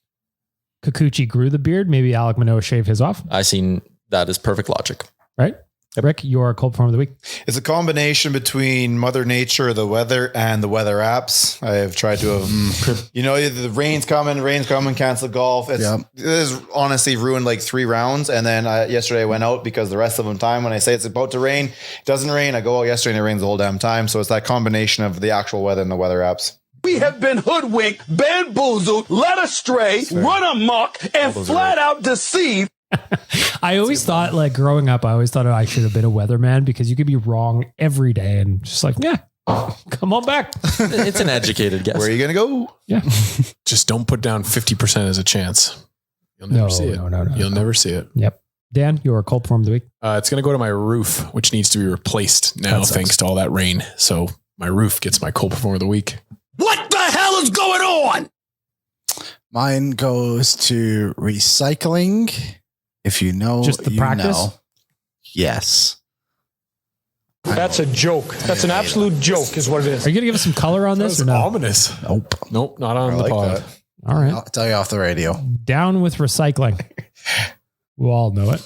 Kikuchi grew the beard. Maybe Alec Manoah shaved his off. I seen that is perfect logic. Right? Rick, your cold performer of the week. It's a combination between Mother Nature, the weather, and the weather apps. I have tried to have, the rain's coming, cancel golf. It has honestly ruined like 3 rounds. And then yesterday I went out because the rest of the time when I say it's about to rain, it doesn't rain. I go out yesterday and it rains the whole damn time. So it's that combination of the actual weather and the weather apps. We have been hoodwinked, bamboozled, led astray, run amok, and flat out deceived. I always thought, like growing up, I should have been a weatherman because you could be wrong every day and just like, yeah, come on back. It's an educated guess. Where are you going to go? Yeah. Just don't put down 50% as a chance. You'll never see it. No. You'll never see it. Yep. Dan, your cold performer of the week. It's going to go to my roof, which needs to be replaced now thanks to all that rain. So my roof gets my cold performer of the week. What the hell is going on? Mine goes to recycling. If you know, Just the you practice? know. Yes. That's a joke. That's an absolute joke is what it is. Are you going to give us some color on this or no? Ominous. Nope, not on the pod. that. All right. I'll tell you off the radio. Down with recycling. We all know it.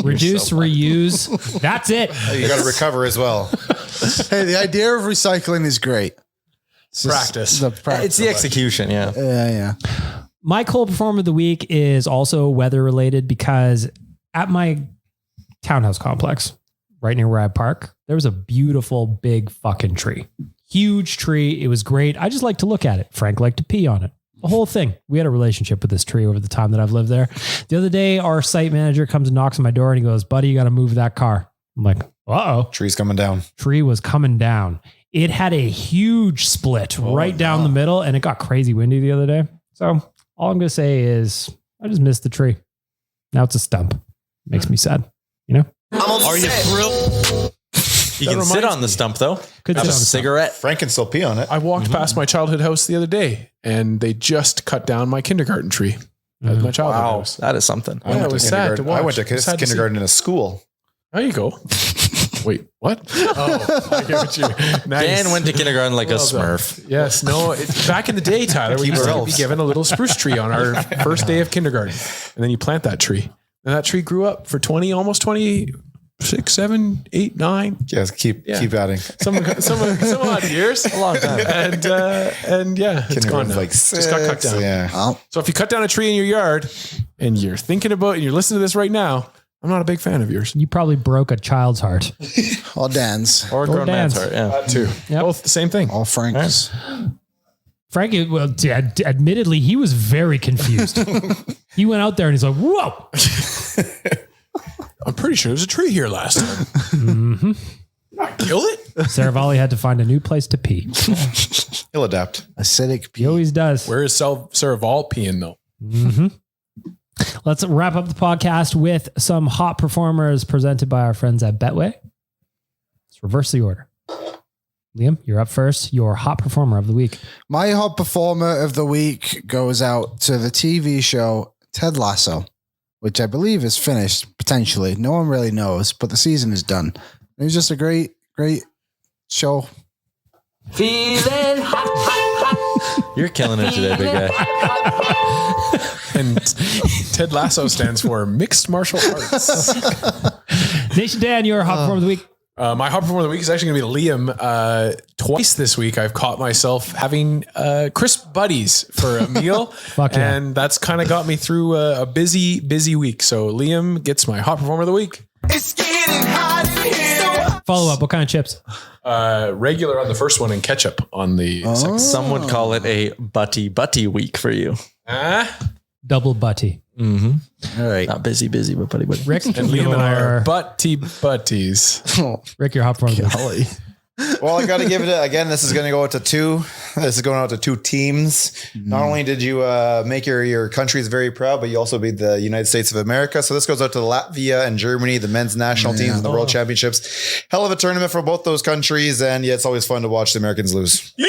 Reduce, reuse. That's it. You got to recover as well. Hey, the idea of recycling is great. It's just Practice. the practice It's the of it. execution, yeah. Yeah. My cold performer of the week is also weather related because at my townhouse complex, right near where I park, there was a beautiful big fucking tree. Huge tree. It was great. I just like to look at it. Frank liked to pee on it. The whole thing. We had a relationship with this tree over the time that I've lived there. The other day, our site manager comes and knocks on my door and he goes, buddy, you got to move that car. I'm like, uh-oh. Tree's coming down. Tree was coming down. It had a huge split right down the middle and it got crazy windy the other day. So all I'm going to say is I just missed the tree. Now it's a stump. Makes me sad, you know? Are you thrilled? You can sit on the stump though. Could Have sit a on the cigarette. Frank can still pee on it. I walked past my childhood house the other day, and they just cut down my kindergarten tree at my childhood Wow, house. that is something. Yeah, it was sad to watch. I went to It was sad to see. kindergarten in a school. There you go. Wait, what? Oh, I get what you. Nice. Dan went to kindergarten like a Well done. Smurf. Yes, no. Back in the day, Tyler, we used to be given a little spruce tree on our first day of kindergarten, and then you plant that tree, and that tree grew up for 20, almost 26, 7, 8, 9. Yes, keep adding. Some odd years, a long time, and yeah, it's gone now. Like Just got cut down. Yeah. So if you cut down a tree in your yard, and you're thinking about, and you're listening to this right now, I'm not a big fan of yours. You probably broke a child's heart. All Dan's. Or a grown man's Dan's. heart. Yeah. That too. Yep. Both the same thing. All Frank's. Frankie, well, admittedly, he was very confused. He went out there and he's like, whoa. I'm pretty sure there's a tree here last time. Mm-hmm. I killed it. Saravalli had to find a new place to pee. He'll adapt. Acidic He always does. Where is Saraval peeing though? Mm-hmm. Let's wrap up the podcast with some hot performers presented by our friends at Betway. Let's reverse the order. Liam, you're up first. Your hot performer of the week. My hot performer of the week goes out to the TV show Ted Lasso, which I believe is finished, potentially. No one really knows, but the season is done. It was just a great show. Feeling hot. You're killing it today, big guy. And Ted Lasso stands for Mixed Martial Arts. Nation Dan, your hot performer of the week. My hot performer of the week is actually going to be Liam. Twice this week, I've caught myself having crisp buddies for a meal. Fuck yeah. And that's kind of got me through a busy week. So Liam gets my hot performer of the week. It's getting hot in here. Follow up. What kind of chips? Regular on the first one and ketchup on the second. Some would call it a butty week for you. Double butty. Mm-hmm. All right. Not busy, but buddy. Rick, And Liam and I are butties. Rick, your hot performer of the week. Well, I got to give it again. This is going to go out to two. This is going out to two teams. Not only did you make your countries very proud, but you also beat the United States of America. So this goes out to Latvia and Germany, the men's national teams in the World Championships. Hell of a tournament for both those countries, and yeah, it's always fun to watch the Americans lose. Yeah.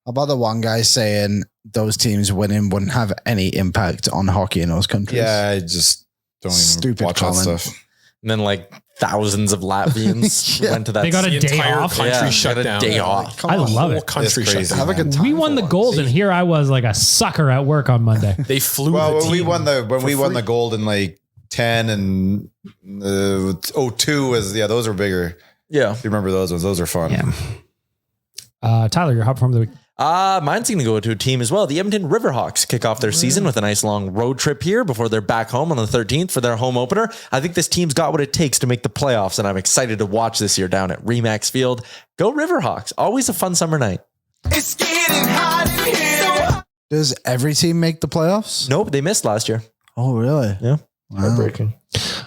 How about the one guy saying those teams winning wouldn't have any impact on hockey in those countries? Yeah, I just don't even Stupid watch comment. that stuff. And then like thousands of Latvians went to that. They got a The day entire off. country Yeah, shut got a down. day off. Come I on. love Whole it. country It's shut crazy. down. Have a good time. We won the gold, and here I was like a sucker at work on Monday. They flew Well, the when we team won for the free. gold in like 10 and 02 was those were bigger. Yeah. You remember those ones? Those are fun. Yeah. Tyler, your hot performer of the week. Mine's going to go to a team as well. The Edmonton Riverhawks kick off their season with a nice long road trip here before they're back home on the 13th for their home opener. I think this team's got what it takes to make the playoffs, and I'm excited to watch this year down at Remax Field. Go Riverhawks. Always a fun summer night. It's getting hot in here. Does every team make the playoffs? Nope, they missed last year. Oh, really? Yeah. Wow. Heartbreaking.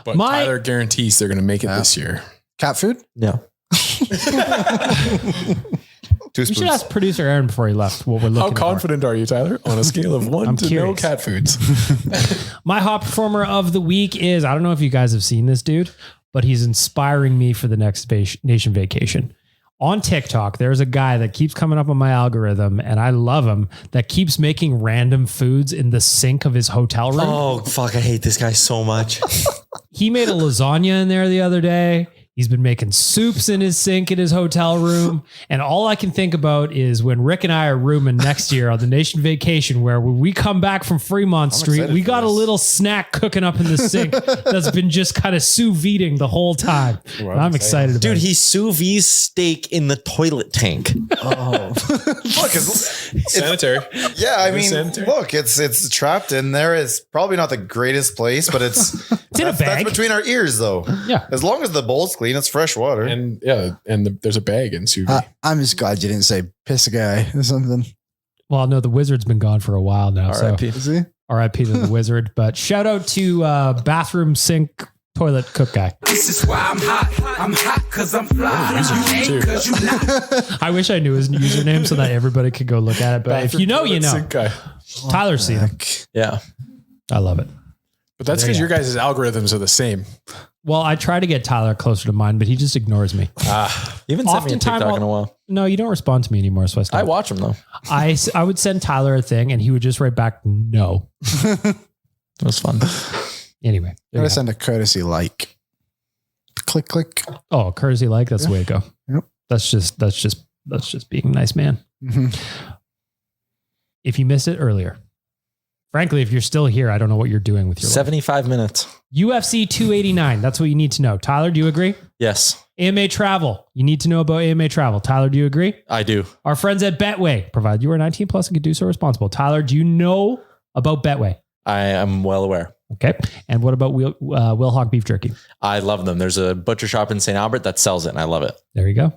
But Tyler guarantees they're going to make it this year. Cat food? Yeah. Two You should spoons. ask producer Aaron before he left what we're looking How for. confident are you, Tyler? On a scale of 1 I'm to no curious. cat foods. My hot performer of the week is, I don't know if you guys have seen this dude, but he's inspiring me for the next nation vacation. On TikTok, there's a guy that keeps coming up on my algorithm, and I love him, that keeps making random foods in the sink of his hotel room. Oh, fuck. I hate this guy so much. He made a lasagna in there the other day. He's been making soups in his sink in his hotel room. And all I can think about is when Rick and I are rooming next year on the nation vacation, where when we come back from Fremont Street, excited we for got a this. little snack cooking up in the sink that's been just kind of sous videing the whole time. I'm excited about Dude, it. he sous vide steak in the toilet tank. Look, it's Sanitary. yeah. I mean, sanitary. look, it's trapped in there. It's probably not the greatest place, but it's in a bag. That's between our ears, though. Yeah. As long as the bowl's clean, it's fresh water. And yeah, and there's a bag in sous vide. I'm just glad you didn't say piss guy or something. Well, no, the wizard's been gone for a while now. So R.I.P. Is he? RIP to the wizard. But shout out to bathroom sink toilet cook guy. This is why I'm hot. I'm hot because I'm fly. You ain't because you not. I wish I knew his username so that everybody could go look at it. But if you know, you know. Sink guy. Tyler's seen him. Yeah. I love it. But that's because your guys' algorithms are the same. Well, I try to get Tyler closer to mine, but he just ignores me. You haven't sent me a TikTok in a while. No, you don't respond to me anymore. So I watch him though. I would send Tyler a thing and he would just write back, no. It was fun. Anyway. I'm going to send a courtesy like. Click, click. Oh, courtesy like. That's the way to go. Yep. That's just being a nice man. Mm-hmm. If you missed it earlier, frankly, if you're still here, I don't know what you're doing with your 75 minutes. UFC 289. That's what you need to know. Tyler, do you agree? Yes. AMA Travel. You need to know about AMA Travel. Tyler, do you agree? I do. Our friends at Betway, provided you are 19 plus and can do so responsible. Tyler, do you know about Betway? I am well aware. Okay. And what about Wilhauk Beef Jerky? I love them. There's a butcher shop in St. Albert that sells it and I love it. There you go.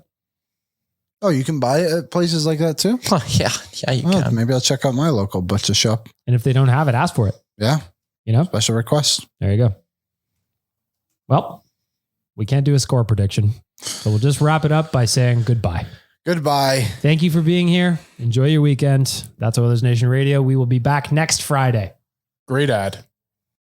Oh, you can buy it at places like that too? Yeah, you can. Maybe I'll check out my local butcher shop. And if they don't have it, ask for it. Yeah. You know? Special request. There you go. Well, we can't do a score prediction, so we'll just wrap it up by saying goodbye. Goodbye. Thank you for being here. Enjoy your weekend. That's Oilers Nation Radio. We will be back next Friday. Great ad.